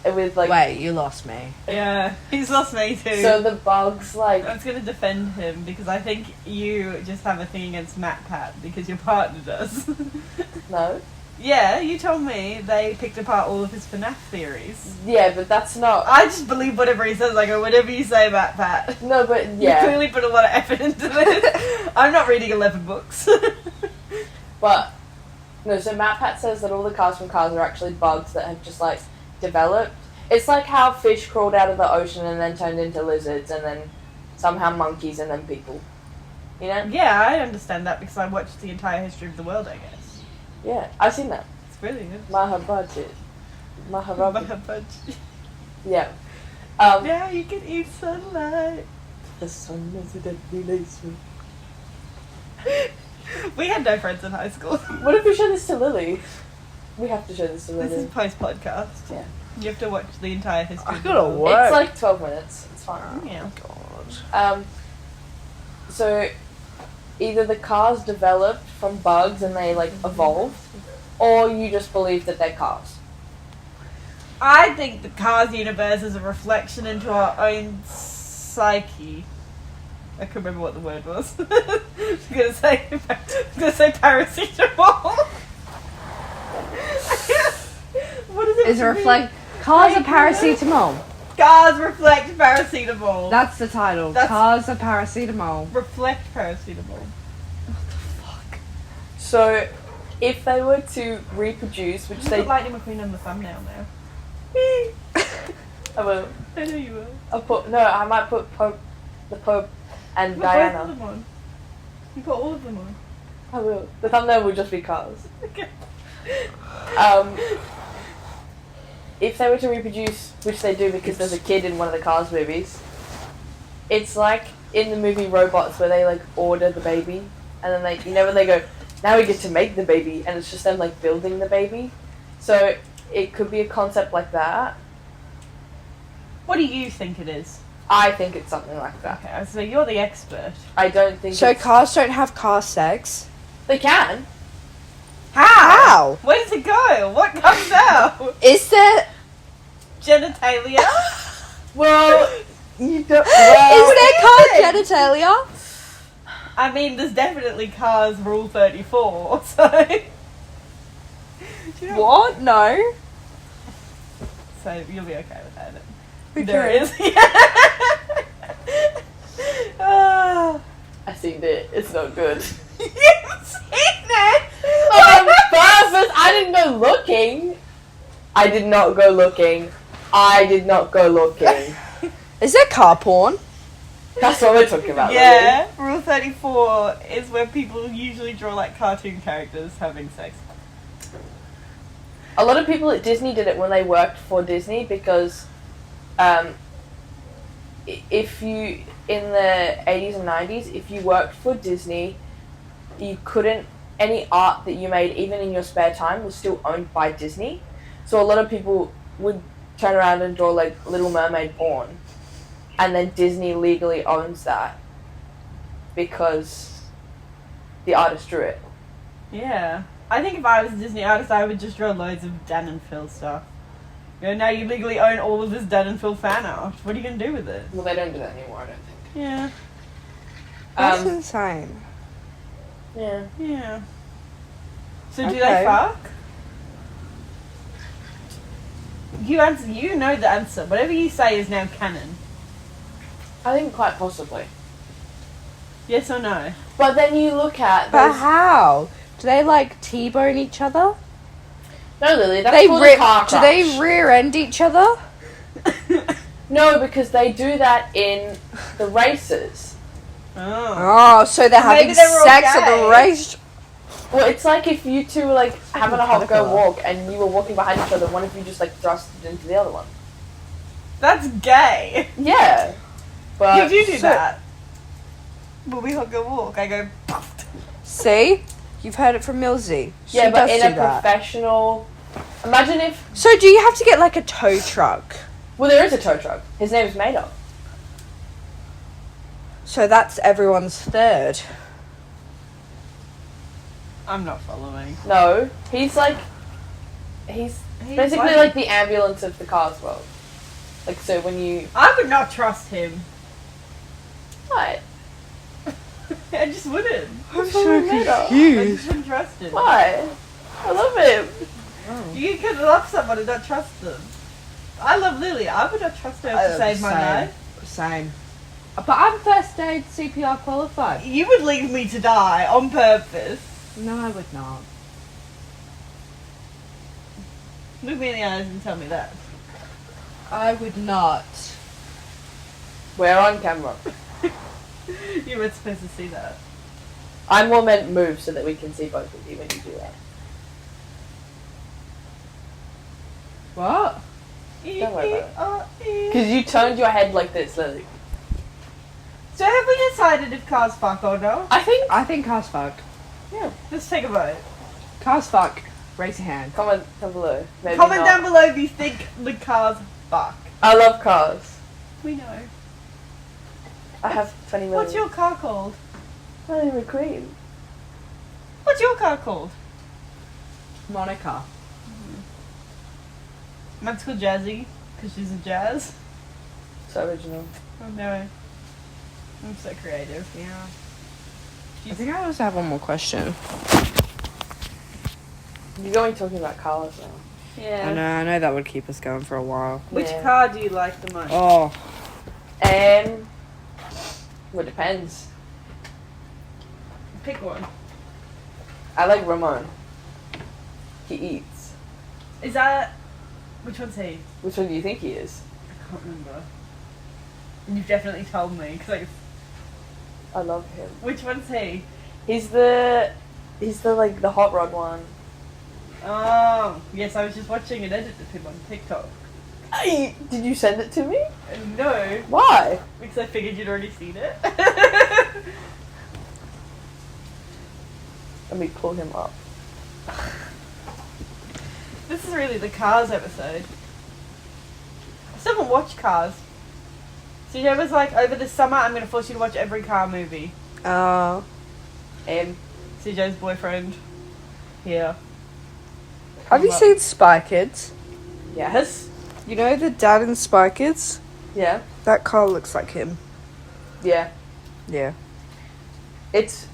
With like, Wait, you lost me. Yeah, he's lost me too. so the bugs like I was going to defend him because I think you just have a thing against Matt Pat because your partner does. no. Yeah, you told me they picked apart all of his FNAF theories. Yeah, but that's not. I just believe whatever he says. I go, whatever you say, Matt Pat. No, but You yeah. clearly put a lot of effort into this. I'm not reading 11 books. But no, so Matt Pat says that all the cars from Cars are actually bugs that have just like developed. It's like how fish crawled out of the ocean and then turned into lizards and then somehow monkeys and then people. You know? Yeah, I understand that because I watched the entire history of the world, I guess. Yeah, I've seen that. It's brilliant. Mahabharata. Mahabharata. Yeah. Now you can eat sunlight. The sun is a deadly laser. We had no friends in high school. What if we show this to Lily? We have to show this to Lily. This is post-podcast. Yeah. You have to watch the entire history I of the gotta world. work. It's like 12 minutes. It's fine. Yeah. God. So either the cars developed from bugs and they like evolved, or you just believe that they're cars. I think the Cars universe is a reflection into our own psyche. I couldn't remember what the word was. I'm gonna say paracetamol. What is it? Is a reflect. Cars are paracetamol. Cars reflect paracetamol. That's the title. That's- Cars are paracetamol. reflect paracetamol. So if they were to reproduce, which Just they put Lightning McQueen on the thumbnail now. I will. I know you will. I might put the Pope and Put both Diana. of them on. You put all of them on. I will. The thumbnail will just be cars. Okay. If they were to reproduce, which they do because there's a kid in one of the Cars movies, it's like in the movie Robots where they like order the baby and then they, you know, when they go, now we get to make the baby, and it's just them like building the baby. So it could be a concept like that. What do you think it is? I think it's something like that. Okay, so you're the expert. I don't think So it's, cars don't have car sex? they can. How? Where does it go? What comes out? Is there... Genitalia? Well, you don't. Is there car genitalia? I mean, there's definitely Cars Rule 34, so... Do you know- What? No. So you'll be okay with that. Okay. There is. Ah. I seen it. It's not good. You've seen it? On purpose. I didn't go looking. I did not go looking. Is there car porn? That's what we're talking about. Yeah, Rule 34 is where people usually draw like cartoon characters having sex. Lily. A lot of people at Disney did it when they worked for Disney because, if you in the 80s and 90s, if you worked for Disney, you couldn't. Any art that you made, even in your spare time, was still owned by Disney. So a lot of people would turn around and draw like Little Mermaid porn, and then Disney legally owns that because the artist drew it. Yeah. I think if I was a Disney artist, I would just draw loads of Dan and Phil stuff. You know, now you legally own all of this Dan and Phil fan art. What are you going to do with it? Well, they don't do that anymore, I don't think. Yeah. That's insane. Yeah. Yeah. So do Okay. they fuck? You answer. You know the answer. Whatever you say is now canon. I think quite possibly. Yes or no? But then you look at But those... how? Do they like T-bone each other? No, Lily, that's They called a car do they crash. rear end each other? No, because they do that in the races. Oh. Oh, so they're Maybe having they were all sex at the gay. race. Well, it's like if you two were like having a hot go caterpillar. walk and you were walking behind each other, one of you just like thrusted into the other one. That's gay. Yeah. But Would you do so- that? When we hug a walk, I go. See? You've heard it from Milzi. She Yeah, but does in do a that. professional. Imagine if. So do you have to get like a tow truck? Well, there is a tow truck. His name is Mater. So that's everyone's third. I'm not following. No, he's like. He's basically like the ambulance of the Cars world. Like, so when you. I would not trust him. What? I just wouldn't. I'm so I just wouldn't trust him. Why? I love him. You can love someone and not trust them. I love Lily. I would not trust her to save my life. Same. But I'm first aid CPR qualified. You would leave me to die on purpose. No, I would not. Look me in the eyes and tell me that. I would not. We're on camera. You weren't supposed to see that. I'm more meant move so that we can see both of you when you do that. What? Don't worry about it. Because you turned your head like this, Lily. So have we decided if cars fuck or no? I think. cars fuck. Yeah. Let's take a vote. Cars fuck. Raise your hand. Comment down below. Maybe Comment not. down below if you think the cars fuck. I love cars. We know. I have 20 million. What's your car called? Lightning McQueen. What's your car called? Monica. Mine's called Jazzy, because she's a jazz. So original. Oh no. I'm so creative. Yeah. I think I also have one more question. You're going talking about cars now. Yeah. I know that would keep us going for a while. Which Yeah. car do you like the most? Oh. Well, it depends. Pick one. I like Ramon. He eats. Is that... Which one's he? Which one do you think he is? I can't remember. You've definitely told me. Cause like, I love him. which one's he? He's the like the hot rod one. Oh, yes, I was just watching an edit of him on TikTok. Hey, did you send it to me? No, Why? because I figured you'd already seen it. Let me pull him up. This is really the Cars episode. I still haven't watched Cars. Ceejay was like, over the summer, I'm going to force you to watch every car movie. Oh. Ceejay's boyfriend. Here. Have you seen Spy Kids? Yes. You know the dad in Spy Kids? Yeah. That car looks like him. Yeah. Yeah. It's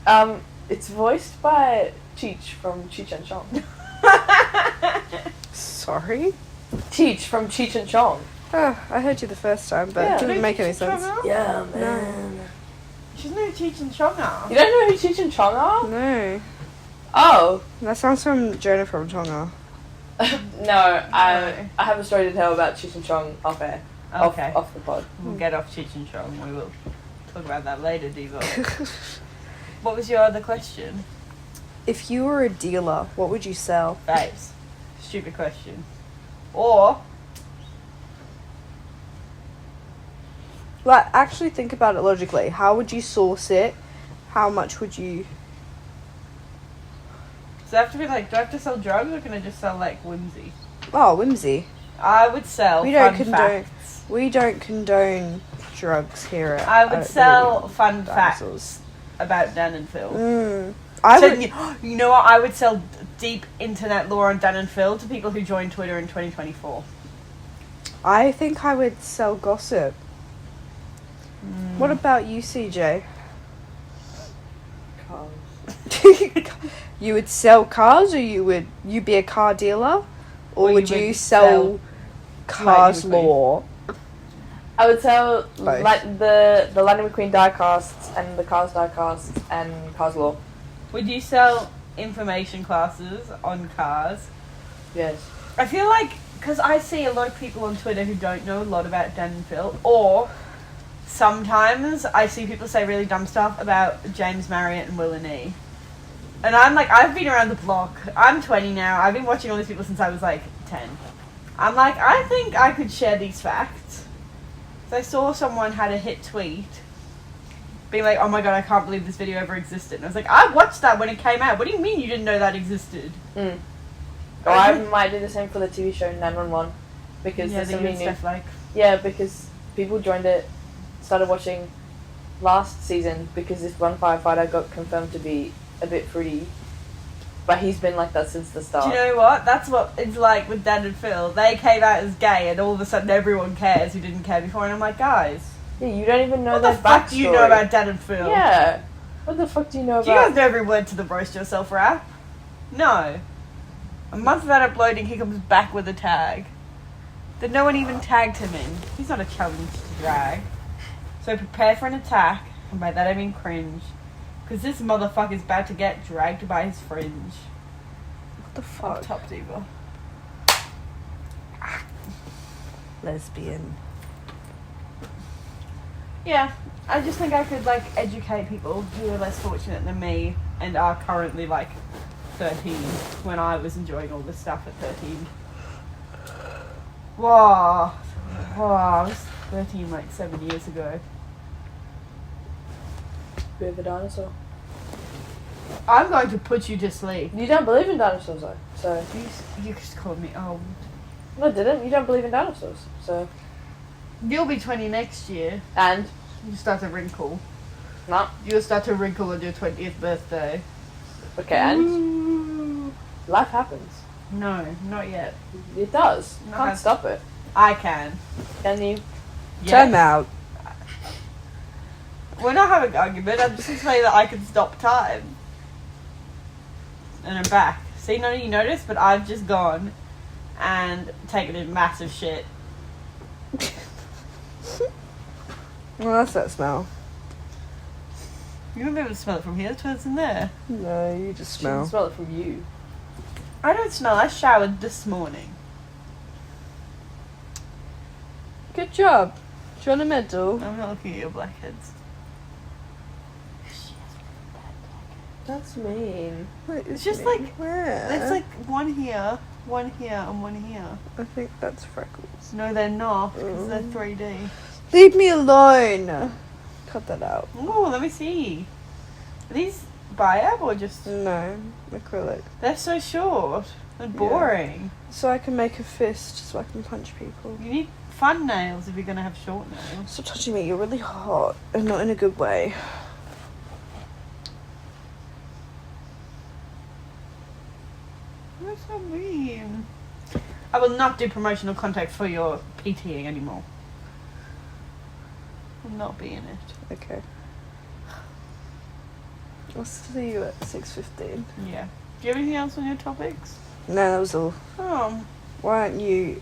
voiced by Cheech from Cheech and Chong. Sorry? Cheech from Cheech and Chong. Oh, I heard you the first time, but Yeah. it didn't make any Cheech and sense. Chong are? Yeah, man. She doesn't know who Cheech and Chong are. You don't know who Cheech and Chong are? No. Oh. That sounds from Jonah from Tonga. No, I have a story to tell about Cheech and Chong off air. Okay. Off the pod. We'll get off Cheech and Chong. We will talk about that later, Diva. What was your other question? If you were a dealer, what would you sell? Babes. Stupid question. Or... Like, actually think about it logically. How would you source it? How much would you... Does it have to be like, do I have to sell drugs or can I just sell like whimsy? Oh, whimsy. I would sell We don't fun condone... facts. We don't condone drugs here at... I would sell fun Dinosaurs. facts about Dan and Phil. I So, would... you know what? I would sell deep internet lore on Dan and Phil to people who join Twitter in 2024. I think I would sell gossip. What about you, CJ? Cars. You would sell cars, or you be a car dealer, or Or would you you would sell sell cars Lightning McQueen. lore? I would sell Both. like the Lightning McQueen diecasts and the Cars diecasts and Cars Law. Would you sell information classes on cars? Yes. I feel like, because I see a lot of people on Twitter who don't know a lot about Dan and Phil, or sometimes I see people say really dumb stuff about James Marriott and Will and E. And I'm like, I've been around the block. I'm 20 now. I've been watching all these people since I was like 10. I'm like, I think I could share these facts. So I saw someone had a hit tweet being like, oh my god, I can't believe this video ever existed. And I was like, I watched that when it came out. What do you mean you didn't know that existed? Mm. Or I might do the same for the TV show 911. Because yeah, there's so many stuff like... Yeah, because people joined it, started watching last season because this one firefighter got confirmed to be a bit fruity. But he's been like that since the start. Do you know what? That's what it's like with Dan and Phil. They came out as gay and all of a sudden everyone cares who didn't care before. And I'm like, guys... Yeah, you don't even know what their the fuck backstory. do you know about Dan and Phil? Yeah. What the fuck do you know Do you about... guys know every word to the Roast Yourself rap? No. A month without uploading, he comes back with a tag that no one even tagged him in. He's not a challenge to drag. So prepare for an attack, and by that I mean cringe. Because this motherfucker's about to get dragged by his fringe. What the fuck? Top diva. Lesbian. Yeah, I just think I could, like, educate people who are less fortunate than me and are currently, like, 13 when I was enjoying all this stuff at 13. Whoa. Whoa, I was 13, like, 7 years ago. Bit of a dinosaur. I'm going to put you to sleep. You don't believe in dinosaurs though, so... You just called me old. No, I didn't. You don't believe in dinosaurs, so... You'll be 20 next year. And? You start to wrinkle. No. You'll start to wrinkle on your 20th birthday. Okay, and? Ooh. Life happens. No, not yet. It does. No, Can't stop it. I can. Can you? Yes. Time out. We're not having an argument. I'm just saying that I can stop time. And I'm back. See, none of you noticed, but I've just gone and taken a massive shit. Well, that's that smell. You won't be able to smell it from here. That's why it's in there. No, you just She can smell. smell it from you. I don't smell. I showered this morning. Good job. Do you want a medal? I'm not looking at your blackheads. That's mean. It's just like... Where? There's like one here, and one here. I think that's freckles. No, they're not, because they're 3D. Leave me alone. Cut that out. Oh, let me see. Are these biab or just... No, acrylic. They're so short and boring. So I can make a fist, so I can punch people. You need fun nails if you're going to have short nails. Stop touching me. You're really hot, and not in a good way. That's so mean. I will not do promotional contact for your PTing anymore. Will not be in it. Okay. I'll see you at 6:15. Yeah. Do you have anything else on your topics? No, that was all. Oh, Why aren't you?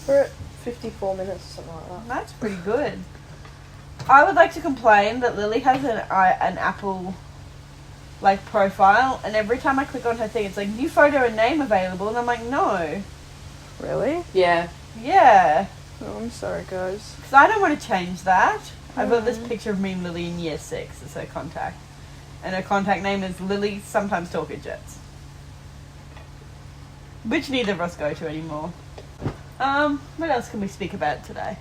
We're at 54 minutes or something like that. that's pretty good. I would like to complain that Lily has an Apple like profile, and every time I click on her thing, it's like new photo and name available, and I'm like, no. Really? Yeah. Yeah. Oh, I'm sorry, guys. Because I don't want to change that. I've got this picture of me and Lily in year 6 as her contact. And her contact name is Lily, sometimes Talker Jets. Which neither of us go to anymore. What else can we speak about today?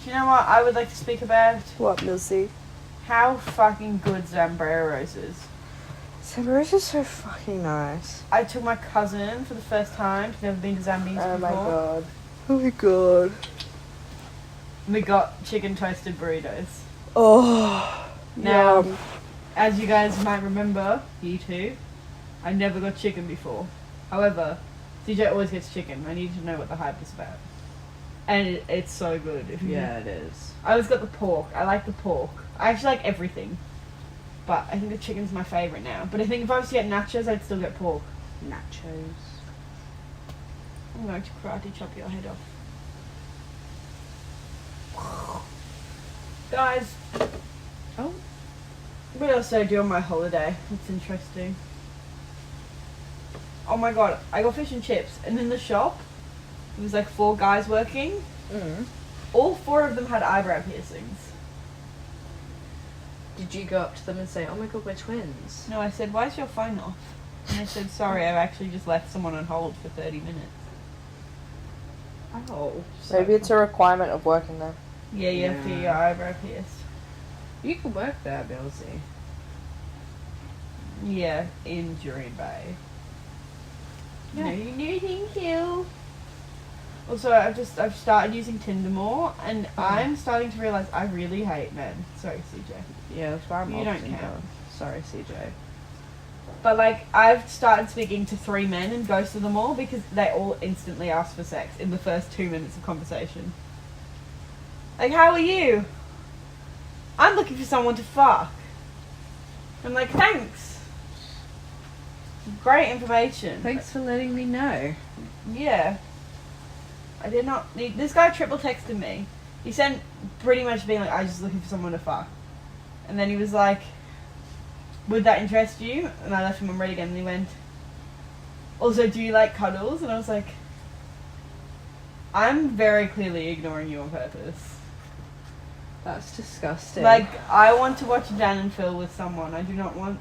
Do you know what I would like to speak about? What, Milzi? How fucking good Zambreros is. Zambreros is so fucking nice. I took my cousin for the first time. She's never been to Zambies before. Oh my god. Oh my god. We got chicken toasted burritos. Oh. Now, yum. as you guys might remember, you two, I never got chicken before. However, Ceejay always gets chicken. I need to know what the hype is about. And it's so good. If you Yeah, it is. I always got the pork. I like the pork. I actually like everything. But I think the chicken's my favourite now. But I think if I was to get nachos, I'd still get pork. Nachos. I'm going to karate chop your head off. Guys. Oh. What else did I do on my holiday? That's interesting. Oh my god, I got fish and chips. And in the shop, there was like 4 guys working. Mm. All 4 of them had eyebrow piercings. Did you go up to them and say, "Oh my god, we're twins"? No, I said, "Why is your phone off?" And they said, "Sorry, I've actually just left someone on hold for 30 minutes." Oh. Maybe it's a requirement of working there. Yeah, you have to get your eyebrow pierced. You can work there, Milzi. Yeah, in Jurien Bay. Yeah. No, thank you. Also, I've started using Tinder more, and I'm starting to realize I really hate men. Sorry, CJ. Yeah, that's why I'm You off don't Tinder. count. Sorry, CJ. But like, I've started speaking to 3 men and ghosted them all because they all instantly ask for sex in the first 2 minutes of conversation. Like, how are you? I'm looking for someone to fuck. I'm like, thanks. Great information. Thanks for letting me know. Yeah. I did not need. This guy triple texted me. He sent pretty much being like, "I was just looking for someone to fuck." And then he was like, "Would that interest you?" And I left him on read again, and he went, "Also, do you like cuddles?" And I was like, "I'm very clearly ignoring you on purpose. That's disgusting. Like, I want to watch Dan and Phil with someone. I do not want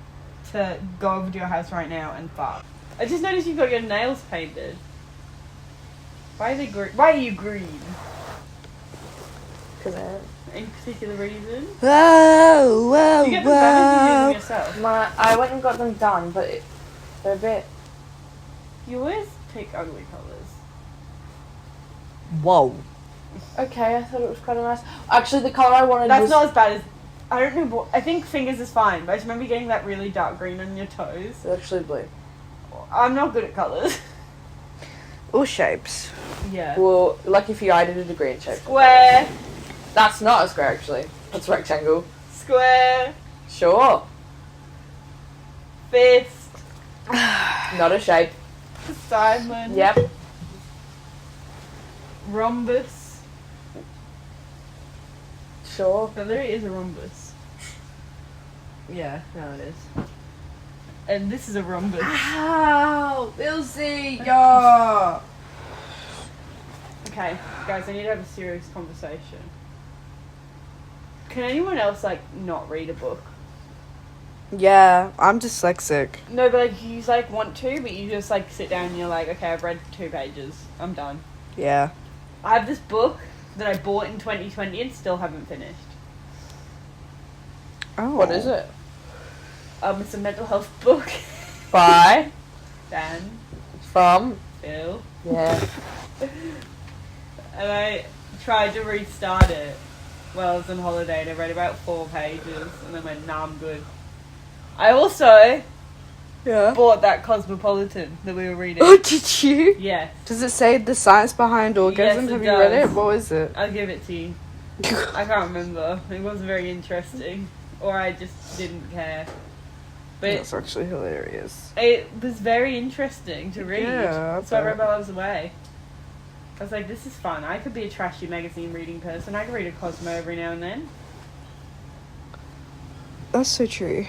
to go over to your house right now and fuck." I just noticed you've got your nails painted. Why are they green? Why are you green? Because Any particular reason? whoa, whoa, You get them done or you do them yourself? I went and got them done, but they're a bit. You always pick ugly colours. Whoa. Okay, I thought it was quite a nice. Actually, the color I wanted That's was. not as bad as. I don't know what. I think fingers is fine, but I just remember getting that really dark green on your toes. It's actually blue. I'm not good at colours. All shapes. Yeah. Well, like if you did a degree in shape. Square. That's not a square, actually. That's a rectangle. Square. Sure. Fist. Not a shape. Diamond. Yep. Rhombus. Sure. But there is a rhombus. Yeah, no, it is. And this is a rhombus. Ow! Milzi! Yeah! Okay, guys, I need to have a serious conversation. Can anyone else, like, not read a book? Yeah, I'm dyslexic. No, but, like, you, like, want to, but you just, like, sit down and you're like, okay, I've read 2 pages. I'm done. Yeah. I have this book that I bought in 2020 and still haven't finished. Oh. What is it? It's a mental health book. By? Dan. From? Phil. Yeah. And I tried to restart it while I was on holiday and I read about 4 pages and then went, nah, I'm good. I also Yeah. bought that Cosmopolitan that we were reading. Oh, did you? Yes. Does it say the science behind orgasm? Yes, it Have you read it? does. What was it? I'll give it to you. I can't remember. It wasn't very interesting. Or I just didn't care. But That's actually hilarious. it was very interesting to read. Yeah, I So I read bet. while I was away. I was like, this is fun. I could be a trashy magazine reading person. I could read a Cosmo every now and then. That's so true.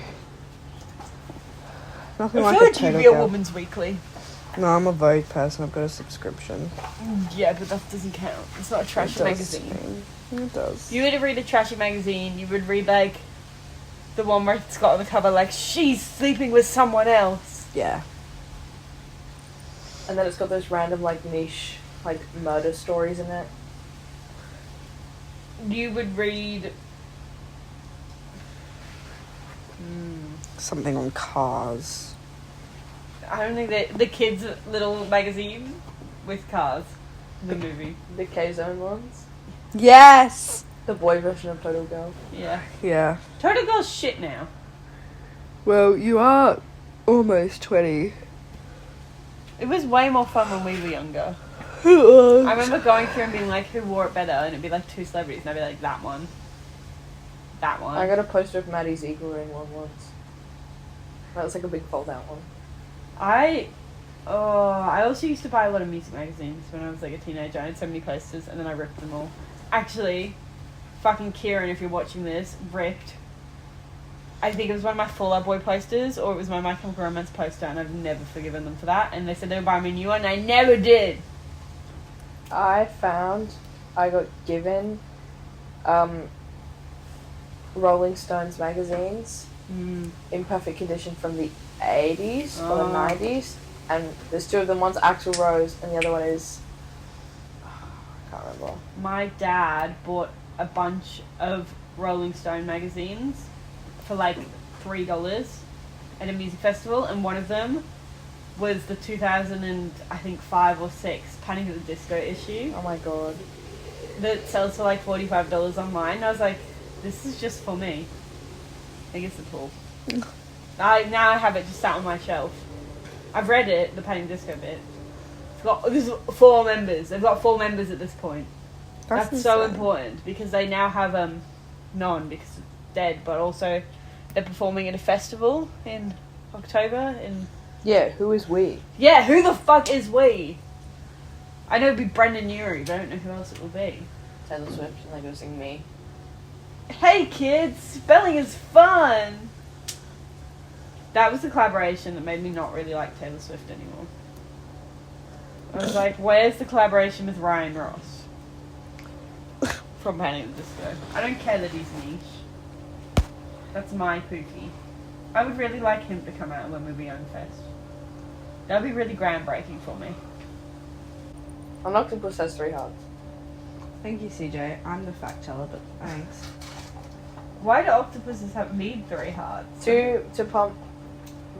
Nothing I like feel a like you'd total be a girl. Woman's Weekly. No, I'm a Vogue person. I've got a subscription. Yeah, but that doesn't count. It's not a trashy It does magazine. to me. It does. You would read a trashy magazine, you would read, like, the one where it's got on the cover, like, she's sleeping with someone else. Yeah. And then it's got those random, like, niche, like, murder stories in it. You would read... Something on cars. I don't think the kids' little magazine with cars. The movie. The K-Zone ones. Yes! The boy version of Total Girl. Yeah. Yeah. Total Girl's shit now. Well, you are almost 20. It was way more fun when we were younger. I I remember going through and being like, who wore it better? And it'd be like 2 celebrities. And I'd be like, that one. That one. I got a poster of Maddie's Eagle wearing one once. That was like a big fold-out one. I also used to buy a lot of music magazines when I was like a teenager. I had so many posters and then I ripped them all. Actually, fucking Kieran, if you're watching this, ripped. I think it was one of my Fall Out Boy posters or it was my My Chemical Romance poster and I've never forgiven them for that. And they said they would buy me a new one and I never did. I got given, Rolling Stones magazines Mm. in perfect condition from the 80s or the Oh. 90s. And there's two of them. One's Axl Rose and the other one is... I can't remember. My dad bought a bunch of Rolling Stone magazines for like $3 at a music festival, and one of them was the 2005 or 6 Panic at the Disco issue Oh my god. that sells for like $45 online. And I was like, this is just for me. I think it's a tool. Now I have it just sat on my shelf. I've read it, the Panic Disco bit. There's 4 members. They've got 4 members at this point. That's so important because they now have none because it's dead, but also they're performing at a festival in October. Yeah, who is we? Yeah, who the fuck is we? I know it'd be Brendan Urie, but I don't know who else it will be. Taylor Swift, and they're going to sing me. Hey kids, spelling is fun! That was the collaboration that made me not really like Taylor Swift anymore. I was like, where's the collaboration with Ryan Ross? From Panic at the Disco. I don't care that he's niche. That's my Pookie. I would really like him to come out when we were Young Fest. That would be really groundbreaking for me. An octopus has 3 hearts. Thank you, Ceejay. I'm the fact teller, but thanks. Why do octopuses need 3 hearts? 2 to pump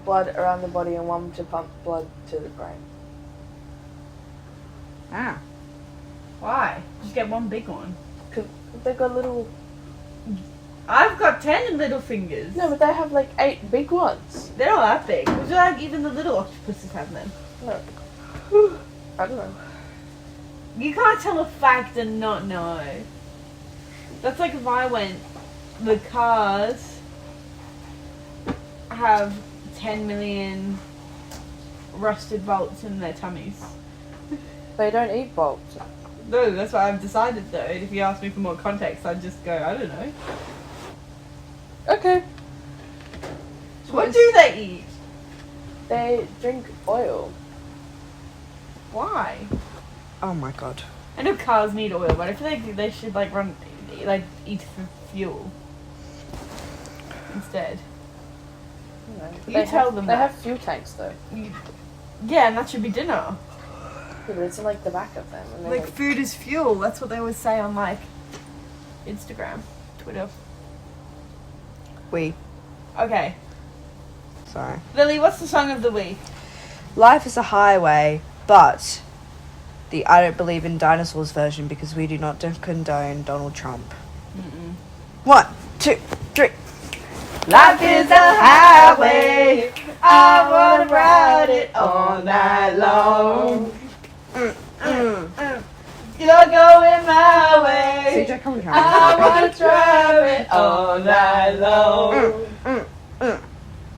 blood around the body and 1 to pump blood to the brain. Ah. Why? Just get one big one. Because they've got little... I've got 10 little fingers. No, but they have like 8 big ones. They're not that big. Would you like even the little octopuses have them? No. I don't know. You can't tell a fact and not know. That's like if I went, the cars have 10 million rusted bolts in their tummies. They don't eat bolts. No, that's what I've decided though. If you ask me for more context, I'd just go, I don't know. Okay. What do they eat? They drink oil. Why? Oh my god. I know cars need oil, but I feel like they should eat for fuel instead. You tell them They that. have fuel tanks though. Yeah, and that should be dinner. Yeah, but it's in like the back of them. And Like food is fuel. That's what they always say on like Instagram, Twitter. We. Okay, Sorry. Lily, what's the song of the week? Life is a highway, but the I don't believe in dinosaurs version because we do not condone Donald Trump. 1, 2, 3. Life is a highway. I wanna ride it all night long. You're going my way. Ceejay, come on, I wanna drive it all night long.